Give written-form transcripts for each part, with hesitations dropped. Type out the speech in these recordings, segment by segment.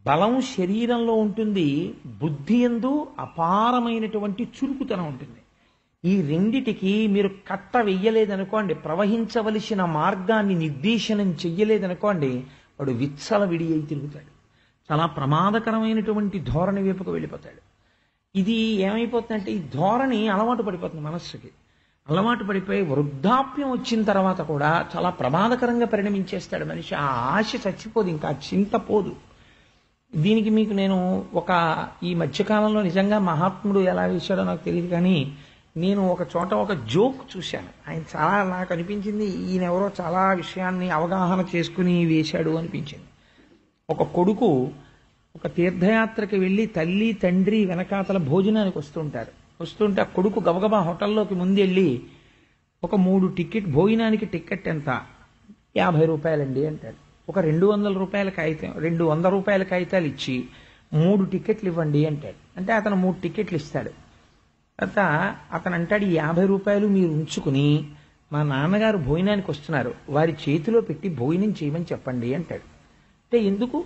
బలం శరీరంలో ఉంటుంది, బుద్ధి యందు అపారమైనటువంటి చురుకుతనం ఉంటుంది. ఈ రెండిటికి మీరు కట్ట వెయ్యలేదనుకోండి, ప్రవహించవలసిన మార్గాన్ని నిర్దేశనం చెయ్యలేదనుకోండి, వాడు విచ్చల విడి అయి తిరుగుతాడు. చాలా ప్రమాదకరమైనటువంటి ధోరణి వైపుకు వెళ్ళిపోతాడు. ఇది ఏమైపోతుందంటే, ఈ ధోరణి అలవాటు పడిపోతుంది మనస్సుకి. అలవాటు పడిపోయి వృద్ధాప్యం వచ్చిన తర్వాత కూడా చాలా ప్రమాదకరంగా పరిణమించేస్తాడు మనిషి. ఆ ఆశ చచ్చిపోదు, ఇంకా చింత పోదు. దీనికి మీకు నేను ఈ మధ్యకాలంలో నిజంగా మహాత్ముడు ఎలా వేశాడో నాకు తెలియదు, కానీ నేను ఒక చోట ఒక జోక్ చూశాను. ఆయన చాలా నాకు అనిపించింది, ఈయన ఎవరో చాలా విషయాన్ని అవగాహన చేసుకుని వేశాడు అనిపించింది. ఒక కొడుకు ఒక తీర్థయాత్రకి వెళ్ళి తల్లి తండ్రి వెనకాతల భోజనానికి వస్తుంటే ఆ కొడుకు గబగబా హోటల్లోకి ముందెళ్ళి ఒక 3 టికెట్, భోజనానికి టికెట్ ఎంత, 50 రూపాయలండి అంటాడు. ఒక 200 రూపాయల కాగితం, 200 రూపాయల కాగితాలు ఇచ్చి 3 టికెట్లు ఇవ్వండి అంటాడు. అంటే అతను 3 టికెట్లు ఇస్తాడు. తర్వాత అతను అంటాడు, ఈ 50 రూపాయలు మీరు ఉంచుకుని మా నాన్నగారు భోజనానికి వస్తున్నారు, వారి చేతిలో పెట్టి భోజనం చేయమని చెప్పండి అంటాడు. అంటే ఎందుకు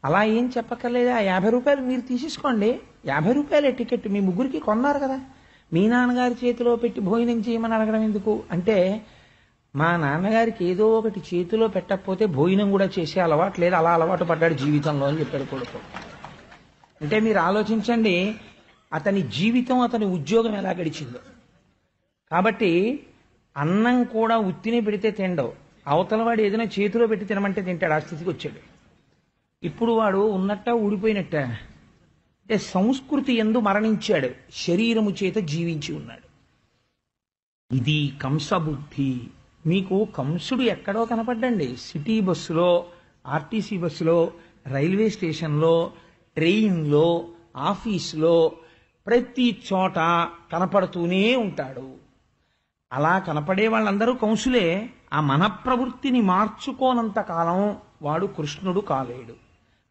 అలా ఏం చెప్పక్కర్లేదు, ఆ 50 రూపాయలు మీరు తీసేసుకోండి, 50 రూపాయలే టికెట్, మీ ముగ్గురికి కొన్నారు కదా, మీ నాన్నగారి చేతిలో పెట్టి భోజనం చేయమని అడగడం ఎందుకు అంటే, మా నాన్నగారికి ఏదో ఒకటి చేతిలో పెట్టకపోతే భోజనం కూడా చేసే అలవాటు లేదు, అలా అలవాటు పడ్డాడు జీవితంలో అని చెప్పాడు కొడుకు. అంటే మీరు ఆలోచించండి, అతని జీవితం, అతని ఉద్యోగం ఎలా గడిచిందో. కాబట్టి అన్నం కూడా ఉత్తినే పెడితే తినడవు, అవతల వాడు ఏదైనా చేతిలో పెట్టి తినమంటే తింటాడు. ఆ స్థితికి వచ్చాడు. ఇప్పుడు వాడు ఉన్నట్ట ఊడిపోయినట్ట అంటే సంస్కృతి యందు మరణించాడు, శరీరము చేత జీవించి ఉన్నాడు. ఇది కంసబుద్ధి. మీకు కంసుడు ఎక్కడో కనపడ్డండి, సిటీ బస్సులో, ఆర్టీసీ బస్సులో, రైల్వే స్టేషన్లో, ట్రైన్లో, ఆఫీసులో, ప్రతి చోట కనపడుతూనే ఉంటాడు. అలా కనపడే వాళ్ళందరూ కంసులే. ఆ మనప్రవృత్తిని మార్చుకోనంత కాలం వాడు కృష్ణుడు కాలేడు,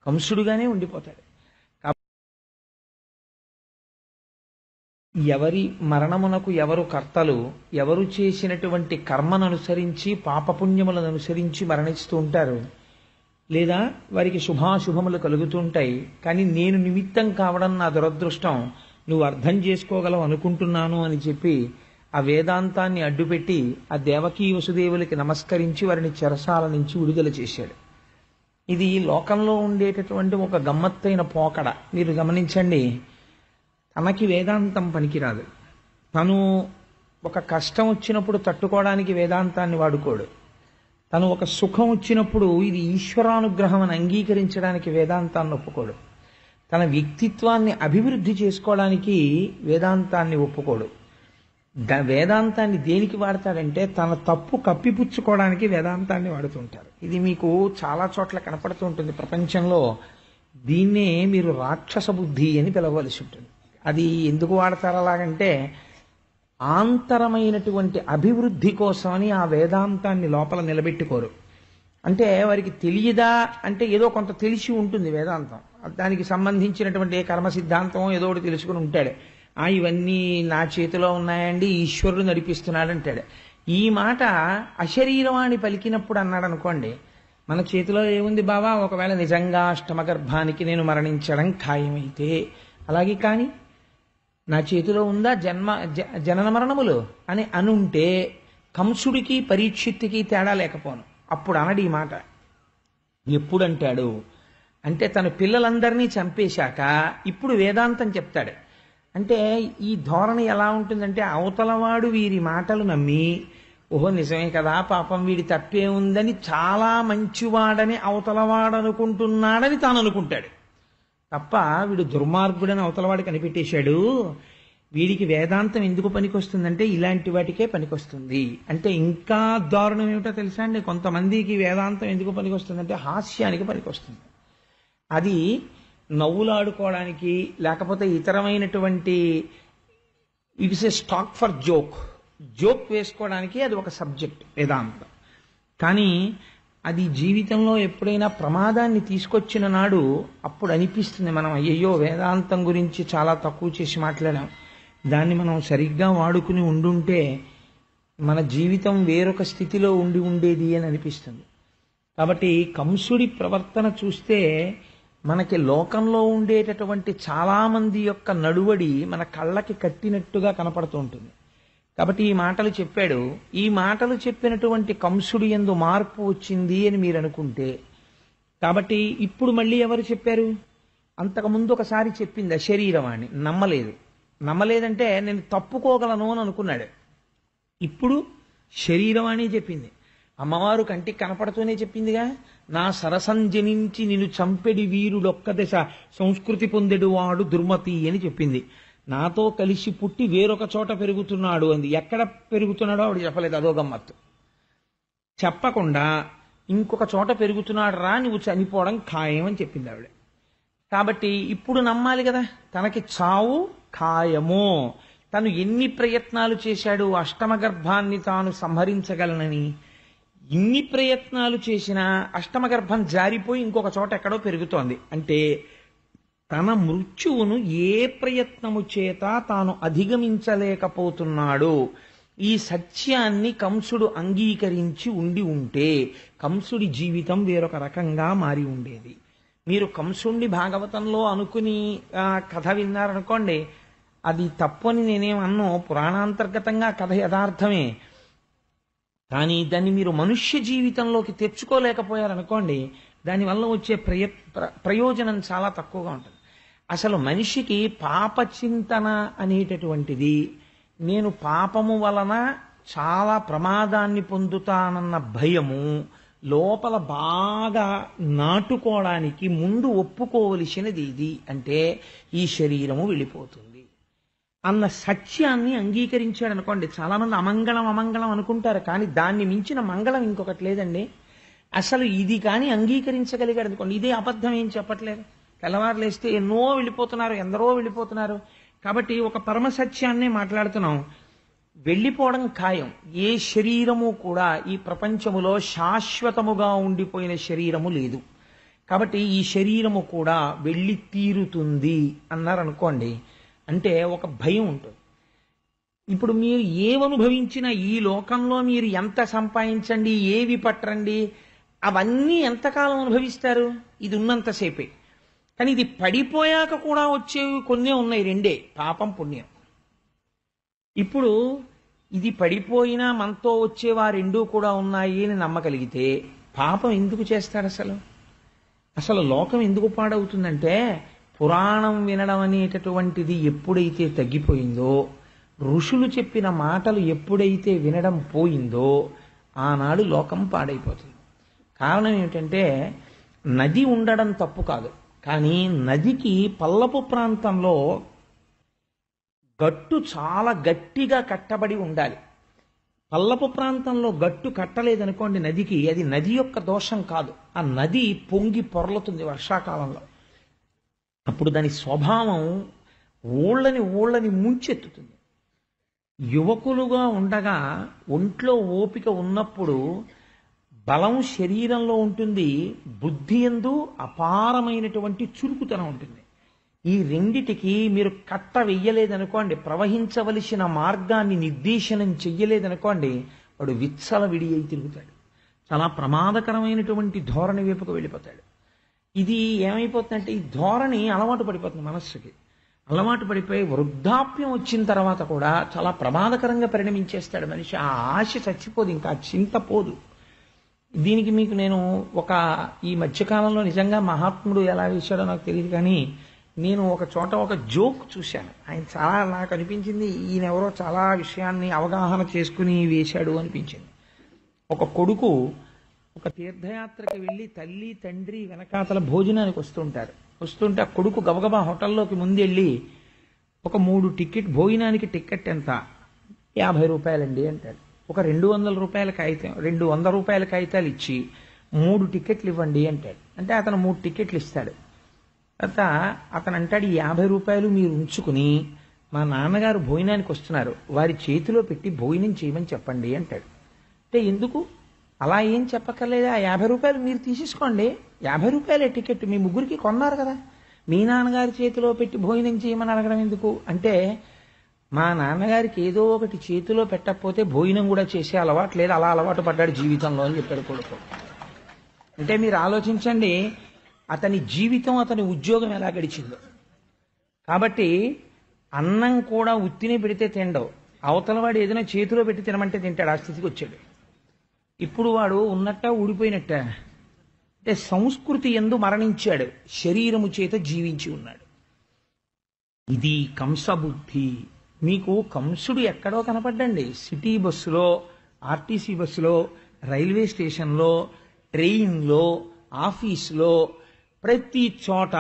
కంసుడుగానే ఉండిపోతాడు. ఎవరి మరణమునకు ఎవరు కర్తలు, ఎవరు చేసినటువంటి కర్మను అనుసరించి, పాపపుణ్యములను అనుసరించి మరణిస్తూ ఉంటారు, లేదా వారికి శుభాశుభములు కలుగుతూ ఉంటాయి. కానీ నేను నిమిత్తం కావడం నా దురదృష్టం, నువ్వు అర్థం చేసుకోగలవు అనుకుంటున్నాను అని చెప్పి ఆ వేదాంతాన్ని అడ్డుపెట్టి ఆ దేవకీ వసుదేవులకి నమస్కరించి వారిని చెరసాల నుంచి విడుదల చేశాడు. ఇది లోకంలో ఉండేటటువంటి ఒక గమ్మత్తైన పోకడ. మీరు గమనించండి, తనకి వేదాంతం పనికిరాదు, తను ఒక కష్టం వచ్చినప్పుడు తట్టుకోవడానికి వేదాంతాన్ని వాడుకోడు, తను ఒక సుఖం వచ్చినప్పుడు ఇది ఈశ్వరానుగ్రహం అని అంగీకరించడానికి వేదాంతాన్ని ఒప్పుకోడు, తన వ్యక్తిత్వాన్ని అభివృద్ధి చేసుకోవడానికి వేదాంతాన్ని ఒప్పుకోడు. వేదాంతాన్ని దేనికి వాడతాడంటే తన తప్పు కప్పిపుచ్చుకోవడానికి వేదాంతాన్ని వాడుతుంటారు. ఇది మీకు చాలా చోట్ల కనపడుతూ ఉంటుంది ప్రపంచంలో. దీన్నే మీరు రాక్షస బుద్ధి అని పిలవలసి ఉంటుంది. అది ఎందుకు వాడతారు అలాగంటే, ఆంతరమైనటువంటి అభివృద్ధి కోసమని ఆ వేదాంతాన్ని లోపల నిలబెట్టుకోరు. అంటే వారికి తెలియదా అంటే ఏదో కొంత తెలిసి ఉంటుంది వేదాంతం, దానికి సంబంధించినటువంటి ఏ కర్మ సిద్ధాంతం ఏదో ఒకటి తెలుసుకుని ఉంటాడు. ఇవన్నీ నా చేతిలో ఉన్నాయండి, ఈశ్వరుడు నడిపిస్తున్నాడు అంటాడు. ఈ మాట అశరీరవాణి పలికినప్పుడు అన్నాడు అనుకోండి, మన చేతిలో ఏముంది బావా, ఒకవేళ నిజంగా అష్టమ గర్భానికి నేను మరణించడం ఖాయమైతే అలాగే, కానీ నా చేతిలో ఉందా జనన మరణములు అని అనుంటే కంసుడికి పరీక్షిత్తుకి తేడా లేకపోను. అప్పుడు అనడు ఈ మాట. ఎప్పుడంటాడు అంటే తన పిల్లలందరినీ చంపేశాక ఇప్పుడు వేదాంతం చెప్తాడు. అంటే ఈ ధోరణి ఎలా ఉంటుందంటే, అవతలవాడు వీరి మాటలు నమ్మి, ఓహో నిజమే కదా, పాపం వీడి తప్పే ఉందని, చాలా మంచివాడని అవతలవాడు అనుకుంటున్నాడని తాను అనుకుంటాడు తప్ప, వీడు దుర్మార్గుడని అవతలవాడు కనిపెట్టేశాడు. వీడికి వేదాంతం ఎందుకు పనికొస్తుందంటే ఇలాంటి వాటికే పనికొస్తుంది. అంటే ఇంకా దారుణం ఏమిటో తెలుసా అండి, కొంతమందికి వేదాంతం ఎందుకు పనికొస్తుందంటే హాస్యానికి పనికొస్తుంది. అది నవ్వులాడుకోవడానికి, లేకపోతే ఇతరమైనటువంటి it's a stock for joke వేసుకోవడానికి అది ఒక సబ్జెక్ట్ వేదాంతం. కానీ అది జీవితంలో ఎప్పుడైనా ప్రమాదాన్ని తీసుకొచ్చిన నాడు అప్పుడు అనిపిస్తుంది, మనం అయ్యో వేదాంతం గురించి చాలా తక్కువ చేసి మాట్లాడాం, దాన్ని మనం సరిగ్గా వాడుకుని ఉండుంటే మన జీవితం వేరొక స్థితిలో ఉండేది అని అనిపిస్తుంది. కాబట్టి కంసుడి ప్రవర్తన చూస్తే మనకి లోకంలో ఉండేటటువంటి చాలా మంది యొక్క నడువడి మన కళ్ళకి కట్టినట్టుగా కనపడుతూ ఉంటుంది. కాబట్టి ఈ మాటలు చెప్పాడు. ఈ మాటలు చెప్పినటువంటి కంసుడు యందు మార్పు వచ్చింది అని మీరు అనుకుంటే, కాబట్టి ఇప్పుడు మళ్ళీ ఎవరు చెప్పారు? అంతకుముందు ఒకసారి చెప్పింది అశరీరవాణి, నమ్మలేదంటే నేను తప్పుకోగలను అని అనుకున్నాడు. ఇప్పుడు శరీరవాణి చెప్పింది. అమ్మవారు కంటికి కనపడుతూనే చెప్పిందిగా, నా సరసంజనించి నిన్ను చంపెడి వీరుడొక్క దశ సంస్కృతి పొందెడు వాడు దుర్మతి అని చెప్పింది. నాతో కలిసి పుట్టి వేరొక చోట పెరుగుతున్నాడు అంది. ఎక్కడ పెరుగుతున్నాడో ఆవిడ చెప్పలేదు, అదో గమ్మత్తు. చెప్పకుండా ఇంకొక చోట పెరుగుతున్నాడు రా, నువ్వు చనిపోవడం ఖాయం అని చెప్పింది ఆవిడ. కాబట్టి ఇప్పుడు నమ్మాలి కదా, తనకి చావు ఖాయము. తను ఎన్ని ప్రయత్నాలు చేశాడు అష్టమ గర్భాన్ని తాను సంహరించగలనని. ఇన్ని ప్రయత్నాలు చేసినా అష్టమ గర్భం జారిపోయి ఇంకొక చోట ఎక్కడో పెరుగుతోంది. అంటే తన మృత్యువును ఏ ప్రయత్నము చేత తాను అధిగమించలేకపోతున్నాడు. ఈ సత్యాన్ని కంసుడు అంగీకరించి ఉంటే కంసుడి జీవితం వేరొక రకంగా మారి ఉండేది. మీరు కంసుండి భాగవతంలో అనుకుని కథ విన్నారనుకోండి, అది తప్పు అని నేనేమన్నో. పురాణాంతర్గతంగా కథ యథార్థమే, కానీ దాన్ని మీరు మనుష్య జీవితంలోకి తెచ్చుకోలేకపోయారనుకోండి, దానివల్ల వచ్చే ప్రయోజనం చాలా తక్కువగా ఉంటుంది. అసలు మనిషికి పాప చింతన అనేటటువంటిది, నేను పాపము వలన చాలా ప్రమాదాన్ని పొందుతానన్న భయము లోపల బాగా నాటుకోవడానికి ముందు ఒప్పుకోవలసినది ఇది. అంటే ఈ శరీరము వెళ్ళిపోతుంది అన్న సత్యాన్ని అంగీకరించాడు అనుకోండి. చాలా మంది అమంగళం అనుకుంటారు, కానీ దాన్ని మించిన మంగళం ఇంకొకటి లేదండి. అసలు ఇది కానీ అంగీకరించగలిగాడు అనుకోండి, ఇదే అబద్ధం ఏం చెప్పట్లేదు. తెల్లవారులేస్తే ఎన్నో వెళ్ళిపోతున్నారు, ఎందరో వెళ్ళిపోతున్నారు. కాబట్టి ఒక పరమ సత్యాన్నే మాట్లాడుతున్నాం. వెళ్ళిపోవడం ఖాయం. ఏ శరీరము కూడా ఈ ప్రపంచములో శాశ్వతముగా ఉండిపోయిన శరీరము లేదు. కాబట్టి ఈ శరీరము కూడా వెళ్ళి తీరుతుంది అన్నారనుకోండి, అంటే ఒక భయం ఉంటుంది. ఇప్పుడు మీరు ఏమనుభవించినా ఈ లోకంలో మీరు ఎంత సంపాదించండి, ఏవి పట్టండి, అవన్నీ ఎంతకాలం అనుభవిస్తారు? ఇది ఉన్నంతసేపే. కానీ ఇది పడిపోయాక కూడా వచ్చేవి కొన్నే ఉన్నాయి, రెండే, పాపం పుణ్యం. ఇప్పుడు ఇది పడిపోయినా మనతో వచ్చేవా రెండూ కూడా ఉన్నాయి అని నమ్మగలిగితే పాపం ఎందుకు చేస్తాడు? అసలు లోకం ఎందుకు పాడవుతుందంటే, పురాణం వినడం అనేటటువంటిది ఎప్పుడైతే తగ్గిపోయిందో, ఋషులు చెప్పిన మాటలు ఎప్పుడైతే వినడం పోయిందో, ఆనాడు లోకం పాడైపోతుంది. కారణం ఏమిటంటే, నది ఉండడం తప్పు కాదు, కానీ నదికి పల్లపు ప్రాంతంలో గట్టు చాలా గట్టిగా కట్టబడి ఉండాలి. పల్లపు ప్రాంతంలో గట్టు కట్టలేదనుకోండి నదికి, అది నది యొక్క దోషం కాదు. ఆ నది పొంగి పొరలుతుంది వర్షాకాలంలో. అప్పుడు దాని స్వభావం ఊళ్ళని ముంచెత్తుతుంది. యువకులుగా ఉండగా ఒంట్లో ఓపిక ఉన్నప్పుడు బలం శరీరంలో ఉంటుంది, బుద్ధి యందు అపారమైనటువంటి చురుకుతనం ఉంటుంది. ఈ రెండిటికి మీరు కట్ట వెయ్యలేదనుకోండి, ప్రవహించవలసిన మార్గాన్ని నిర్దేశనం చెయ్యలేదనుకోండి, వాడు విచ్చలవిడి అయి తిరుగుతాడు. చాలా ప్రమాదకరమైనటువంటి ధోరణి వైపుకు వెళ్ళిపోతాడు. ఇది ఏమైపోతుందంటే, ఈ ధోరణి అలవాటు పడిపోతుంది మనస్సుకి. అలవాటు పడిపోయి వృద్ధాప్యం వచ్చిన తర్వాత కూడా చాలా ప్రమాదకరంగా పరిణమించేస్తాడు మనిషి. ఆ ఆశ చచ్చిపోదు, ఇంకా చింత పోదు. దీనికి మీకు నేను ఈ మధ్యకాలంలో నిజంగా మహాత్ముడు ఎలా వేశాడో నాకు తెలియదు, కానీ నేను ఒక చోట ఒక జోక్ చూశాను. ఆయన చాలా నాకు అనిపించింది, ఈయన ఎవరో చాలా విషయాన్ని అవగాహన చేసుకుని వేశాడు అనిపించింది. ఒక కొడుకు ఒక తీర్థయాత్రకి వెళ్ళి తల్లి తండ్రి వెనకాతల భోజనానికి వస్తుంటే ఆ కొడుకు గబగబా హోటల్లోకి ముందెళ్ళి, ఒక 3 భోజనానికి టికెట్ ఎంత? 50 రూపాయలండి అంటాడు. ఒక 200 రూపాయల కాగితం, 200 రూపాయల కాగితాలు ఇచ్చి 3 టికెట్లు ఇవ్వండి అంటాడు. అంటే అతను 3 టికెట్లు ఇస్తాడు. తర్వాత అతను అంటాడు, 50 రూపాయలు మీరు ఉంచుకుని మా నాన్నగారు భోజనానికి వస్తున్నారు, వారి చేతిలో పెట్టి భోజనం చేయమని చెప్పండి అంటాడు. అంటే ఎందుకు అలా ఏం చెప్పక్కర్లేదా, 50 రూపాయలు మీరు తీసేసుకోండి, 50 రూపాయలే టికెట్, మీ ముగ్గురికి కొన్నారు కదా, మీ నాన్నగారి చేతిలో పెట్టి భోజనం చేయమని అడగడం ఎందుకు? అంటే మా నాన్నగారికి ఏదో ఒకటి చేతిలో పెట్టకపోతే భోజనం కూడా చేసే అలవాటు లేదు, అలా అలవాటు పడ్డాడు జీవితంలో అని చెప్పాడు కొడుకు. అంటే మీరు ఆలోచించండి, అతని జీవితం, అతని ఉద్యోగం ఎలా గడిచిందో. కాబట్టి అన్నం కూడా ఉత్తినే పెడితే తినడవు, అవతలవాడు ఏదైనా చేతిలో పెట్టి తినమంటే తింటాడు. ఆ స్థితికి వచ్చాడు. ఇప్పుడు వాడు ఉన్నట్ట ఊడిపోయినట్ట అంటే సంస్కృతి యందు మరణించాడు, శరీరము చేత జీవించి ఉన్నాడు. ఇది కంసబుద్ధి. మీకు కంసుడు ఎక్కడో కనపడ్డండి. సిటీ బస్సులో, ఆర్టీసీ బస్సులో, రైల్వే స్టేషన్లో, ట్రైన్లో, ఆఫీసులో, ప్రతి చోట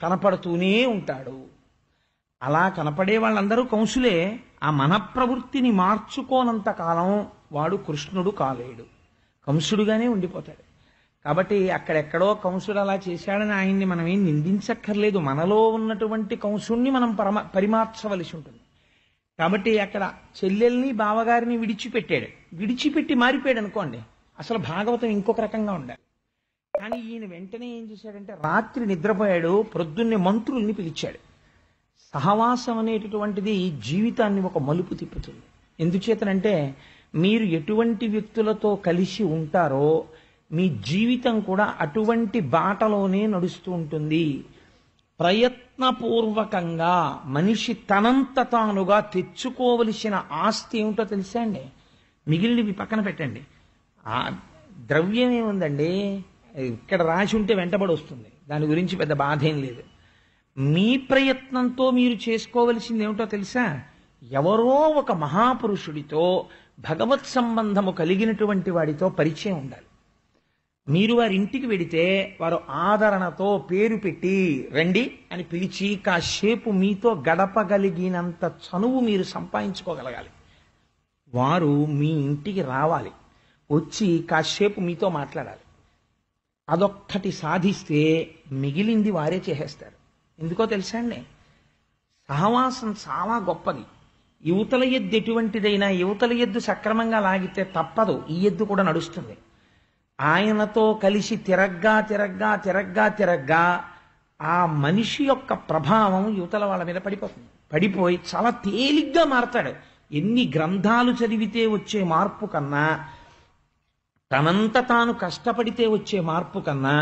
కనపడుతూనే ఉంటాడు. అలా కనపడే వాళ్ళందరూ కంసులే. ఆ మనప్రవృత్తిని మార్చుకోనంత కాలం వాడు కృష్ణుడు కాలేడు, కంసుడుగానే ఉండిపోతాడు. కాబట్టి అక్కడెక్కడో కంసుడు అలా చేశాడని ఆయన్ని మనం ఏం నిందించక్కర్లేదు. మనలో ఉన్నటువంటి కంసుణ్ణి మనం పరిమార్చవలసి ఉంటుంది. కాబట్టి అక్కడ చెల్లెల్ని బావగారిని విడిచిపెట్టాడు. విడిచిపెట్టి మారిపోయాడు అనుకోండి, అసలు భాగవతం ఇంకొక రకంగా ఉండాలి. కానీ ఈయన వెంటనే ఏం చేశాడంటే, రాత్రి నిద్రపోయాడు, ప్రొద్దున్నే మంత్రుల్ని పిలిచాడు. సహవాసం అనేటటువంటిది జీవితాన్ని ఒక మలుపు తిప్పుతుంది. ఎందుచేతనంటే, మీరు ఎటువంటి వ్యక్తులతో కలిసి ఉంటారో మీ జీవితం కూడా అటువంటి బాటలోనే నడుస్తూ ఉంటుంది. ప్రయత్నపూర్వకంగా మనిషి తనంత తానుగా తెచ్చుకోవలసిన ఆస్తి ఏమిటో తెలుసా అండి? మిగిలినవి పక్కన పెట్టండి. ఆ ద్రవ్యం ఏముందండి, ఇక్కడ రాసి ఉంటే వెంటబడి వస్తుంది, దాని గురించి పెద్ద బాధ ఏం లేదు. మీ ప్రయత్నంతో మీరు చేసుకోవలసింది ఏమిటో తెలుసా? ఎవరో ఒక మహాపురుషుడితో, భగవత్ సంబంధము కలిగినటువంటి వాడితో పరిచయం ఉండాలి. మీరు వారి ఇంటికి వెడితే వారు ఆదరణతో పేరు పెట్టి రండి అని పిలిచి కాసేపు మీతో గడపగలిగినంత చనువు మీరు సంపాదించుకోగలగాలి. వారు మీ ఇంటికి రావాలి, వచ్చి కాసేపు మీతో మాట్లాడాలి. అదొక్కటి సాధిస్తే మిగిలింది వారే చేసేస్తారు. ఎందుకో తెలుసా అండి, సహవాసం చాలా గొప్పది. యువతల ఎద్దు ఎటువంటిదైనా యువతల ఎద్దు సక్రమంగా లాగితే తప్పదు, ఈ ఎద్దు కూడా నడుస్తుంది. ఆయనతో కలిసి తిరగ్గా తిరగ్గా తిరగ్గా తిరగ్గా ఆ మనిషి యొక్క ప్రభావం యువతల వాళ్ళ మీద పడిపోతుంది. పడిపోయి చాలా తేలిగ్గా మారతాడు. ఎన్ని గ్రంథాలు చదివితే వచ్చే మార్పు కన్నా, తనంత తాను కష్టపడితే వచ్చే మార్పు కన్నా,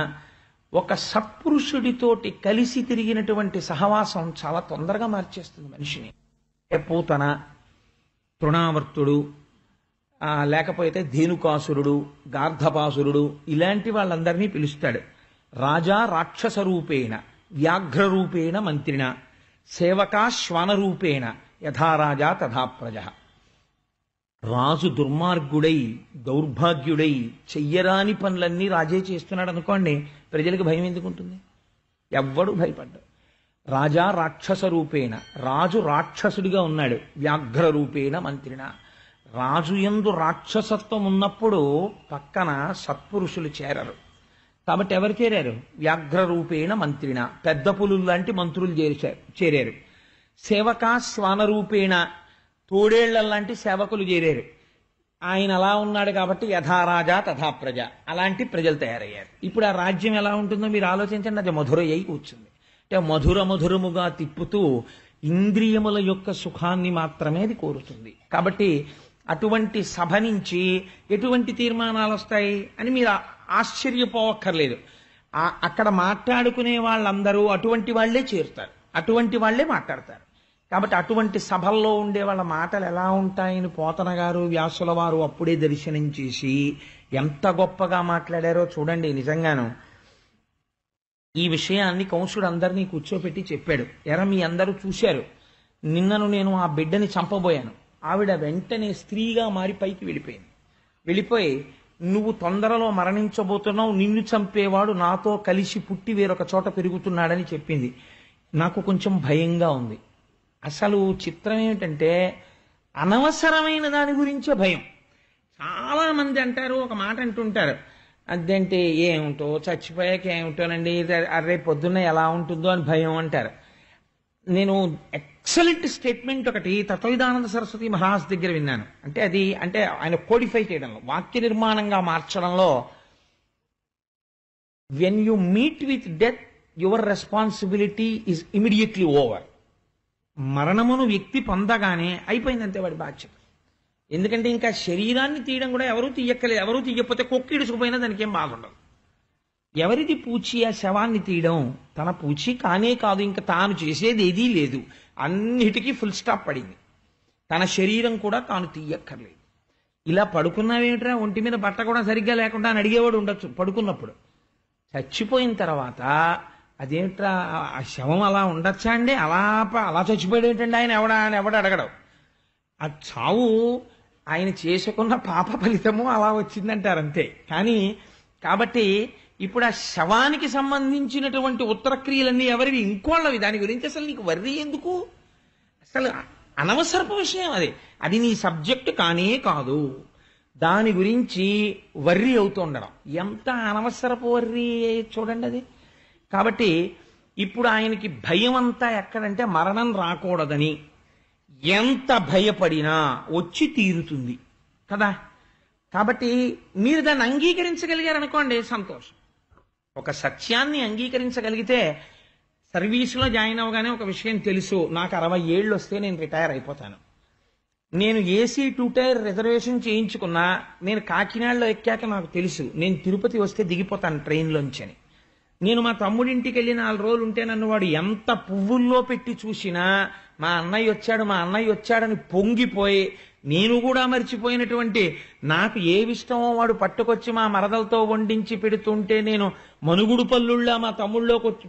ఒక సత్పురుషుడితోటి కలిసి తిరిగినటువంటి సహవాసం చాలా తొందరగా మార్చేస్తుంది మనిషిని. పూతన, తృణావర్తుడు, లేకపోతే ధేనుకాసురుడు, గార్ధపాసురుడు, ఇలాంటి వాళ్ళందరినీ పిలుస్తాడు. రాజా రాక్షస రూపేణ, వ్యాఘ్రరూపేణ మంత్రిణ, సేవకా శ్వానరూపేణ, యథారాజా తథా ప్రజ. రాజు దుర్మార్గుడై, దౌర్భాగ్యుడై, చెయ్యరాని పనులన్నీ రాజే చేస్తున్నాడు అనుకోండి, ప్రజలకు భయం ఎందుకుంటుంది? ఎవ్వడు భయపడ్డాడు. రాజా రాక్షస రూపేణ, రాజు రాక్షసుడిగా ఉన్నాడు. వ్యాఘ్ర రూపేణ మంత్రిణ, రాజు యందు రాక్షసత్వం ఉన్నప్పుడు పక్కన సత్పురుషులు చేరరు. కాబట్టి ఎవరు చేరారు? వ్యాఘ్ర రూపేణ మంత్రిణ, పెద్ద పులులు లాంటి మంత్రులు చేరారు. సేవకా శ్వానరూపేణ, తోడేళ్లలాంటి సేవకులు చేరారు. ఆయన అలా ఉన్నాడు కాబట్టి యథారాజా తథా ప్రజ, అలాంటి ప్రజలు తయారయ్యారు. ఇప్పుడు ఆ రాజ్యం ఎలా ఉంటుందో మీరు ఆలోచించండి. అది మధుర అయి కూర్చుంది. అంటే మధురముగా తిప్పుతూ ఇంద్రియముల యొక్క సుఖాన్ని మాత్రమే అది కోరుతుంది. కాబట్టి అటువంటి సభ నుంచి ఎటువంటి తీర్మానాలు వస్తాయి అని మీరు ఆశ్చర్యపోవక్కర్లేదు. అక్కడ మాట్లాడుకునే వాళ్ళందరూ అటువంటి వాళ్లే చేరుతారు, అటువంటి వాళ్లే మాట్లాడతారు. కాబట్టి అటువంటి సభల్లో ఉండే వాళ్ళ మాటలు ఎలా ఉంటాయని పోతన గారు, వ్యాసుల వారు అప్పుడే దర్శనం చేసి ఎంత గొప్పగా మాట్లాడారో చూడండి. నిజంగాను ఈ విషయాన్ని కంసుడు అందరినీ కూర్చోపెట్టి చెప్పాడు. ఎర మీ అందరూ చూశారు, నిన్నను నేను ఆ బిడ్డని చంపబోయాను. ఆవిడ వెంటనే స్త్రీగా మారి పైకి వెళ్ళిపోయింది. వెళ్ళిపోయి, నువ్వు తొందరలో మరణించబోతున్నావు, నిన్ను చంపేవాడు నాతో కలిసి పుట్టి వేరొక చోట పెరుగుతున్నాడని చెప్పింది. నాకు కొంచెం భయంగా ఉంది. అసలు చిత్రం ఏమిటంటే, అనవసరమైన దాని గురించే భయం. చాలా మంది అంటారు, ఒక మాట అంటుంటారు, అదేంటి ఏమిటో చచ్చిపోయాక ఏమిటోనండి, అరే పొద్దున్న ఎలా ఉంటుందో అని భయం అంటారు. నేను ఎక్సలెంట్ స్టేట్మెంట్ ఒకటి తత్వవిధానంద సరస్వతి మహారాజ్ దగ్గర విన్నాను. అంటే ఆయన కోడిఫై చేయడంలో, వాక్య నిర్మాణంగా మార్చడంలో, when you meet with death your responsibility is immediately over. మరణమును వ్యక్తి పొందగానే అయిపోయిందంతే వాడి బాధ్యత. ఎందుకంటే ఇంకా శరీరాన్ని తీయడం కూడా ఎవరూ తీయక్కలేదు. ఎవరూ తీయకపోతే కుక్క ఇడుచుకుపోయినా దానికి ఏం బాగుండదు. ఎవరిది పూచి ఆ శవాన్ని తీయడం? తన పూచి కానే కాదు, ఇంకా తాను చేసేది ఏదీ లేదు, అన్నిటికీ ఫుల్ స్టాప్ పడింది. తన శరీరం కూడా తాను తీయక్కర్లేదు. ఇలా పడుకున్నావేమిట్రా, ఒంటి మీద బట్ట కూడా సరిగ్గా లేకుండా అని అడిగేవాడు ఉండొచ్చు పడుకున్నప్పుడు. చచ్చిపోయిన తర్వాత అదేమిట్రా ఆ శవం అలా ఉండొచ్చా అండి, అలా చచ్చిపోయాడు ఏంటండి ఆయన, ఎవడ అడగడం. ఆ చావు ఆయన చేసుకున్న పాప ఫలితము అలా వచ్చిందంటారు అంతే. కానీ కాబట్టి ఇప్పుడు ఆ శవానికి సంబంధించినటువంటి ఉత్తర క్రియలన్నీ ఎవరివి? ఇంకోళ్ళవి. దాని గురించి అసలు నీకు వర్రీ ఎందుకు? అసలు అనవసరపు విషయం అది. అది నీ సబ్జెక్టు కానే కాదు. దాని గురించి వర్రీ అవుతూ ఉండడం ఎంత అనవసరపు వర్రీ చూడండి అది. కాబట్టి ఇప్పుడు ఆయనకి భయం అంతా ఎక్కడంటే మరణం రాకూడదని. ఎంత భయపడినా వచ్చి తీరుతుంది కదా. కాబట్టి మీరు దాన్ని అంగీకరించగలిగారనుకోండి సంతోషం. ఒక సత్యాన్ని అంగీకరించగలిగితే, సర్వీసులో జాయిన్ అవగానే ఒక విషయం తెలుసు, నాకు 60 ఏళ్ళు వస్తే నేను రిటైర్ అయిపోతాను. నేను ఏసీ 2 టైర్ రిజర్వేషన్ చేయించుకున్నా, నేను కాకినాడలో ఎక్కాక నాకు తెలుసు నేను తిరుపతి వస్తే దిగిపోతాను ట్రైన్లోంచి అని. నేను మా తమ్ముడింటికి వెళ్ళి 4 రోజులు ఉంటే నన్ను వాడు ఎంత పువ్వుల్లో పెట్టి చూసినా మా అన్నయ్య వచ్చాడని పొంగిపోయి, నేను కూడా మర్చిపోయినటువంటి నాకు ఏవిష్టమో వాడు పట్టుకొచ్చి మా మరదలతో వండించి పెడుతుంటే నేను మనుగుడు పల్లుళ్ళ మా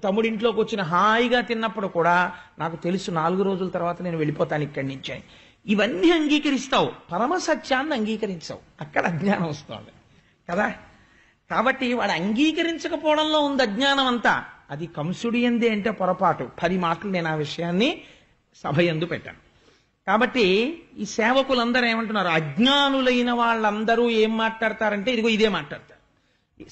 తమ్ముడింట్లోకి వచ్చిన హాయిగా తిన్నప్పుడు కూడా నాకు తెలుసు 4 రోజుల తర్వాత నేను వెళ్ళిపోతాను ఇక్కడి నుంచి. ఇవన్నీ అంగీకరిస్తావు, పరమ సత్యాన్ని అంగీకరించావు, అక్కడ అజ్ఞానం వస్తుంది కదా. కాబట్టి వాడు అంగీకరించకపోవడంలో ఉంది అజ్ఞానం అంతా. అది కంసుడి ఎందే అంటే పొరపాటు. 10 మాటలు నేను ఆ విషయాన్ని సభ యందు పెట్టాను. కాబట్టి ఈ సేవకులందరూ ఏమంటున్నారు, అజ్ఞానులైన వాళ్ళందరూ ఏం మాట్లాడతారంటే ఇదిగో ఇదే మాట్లాడతారు.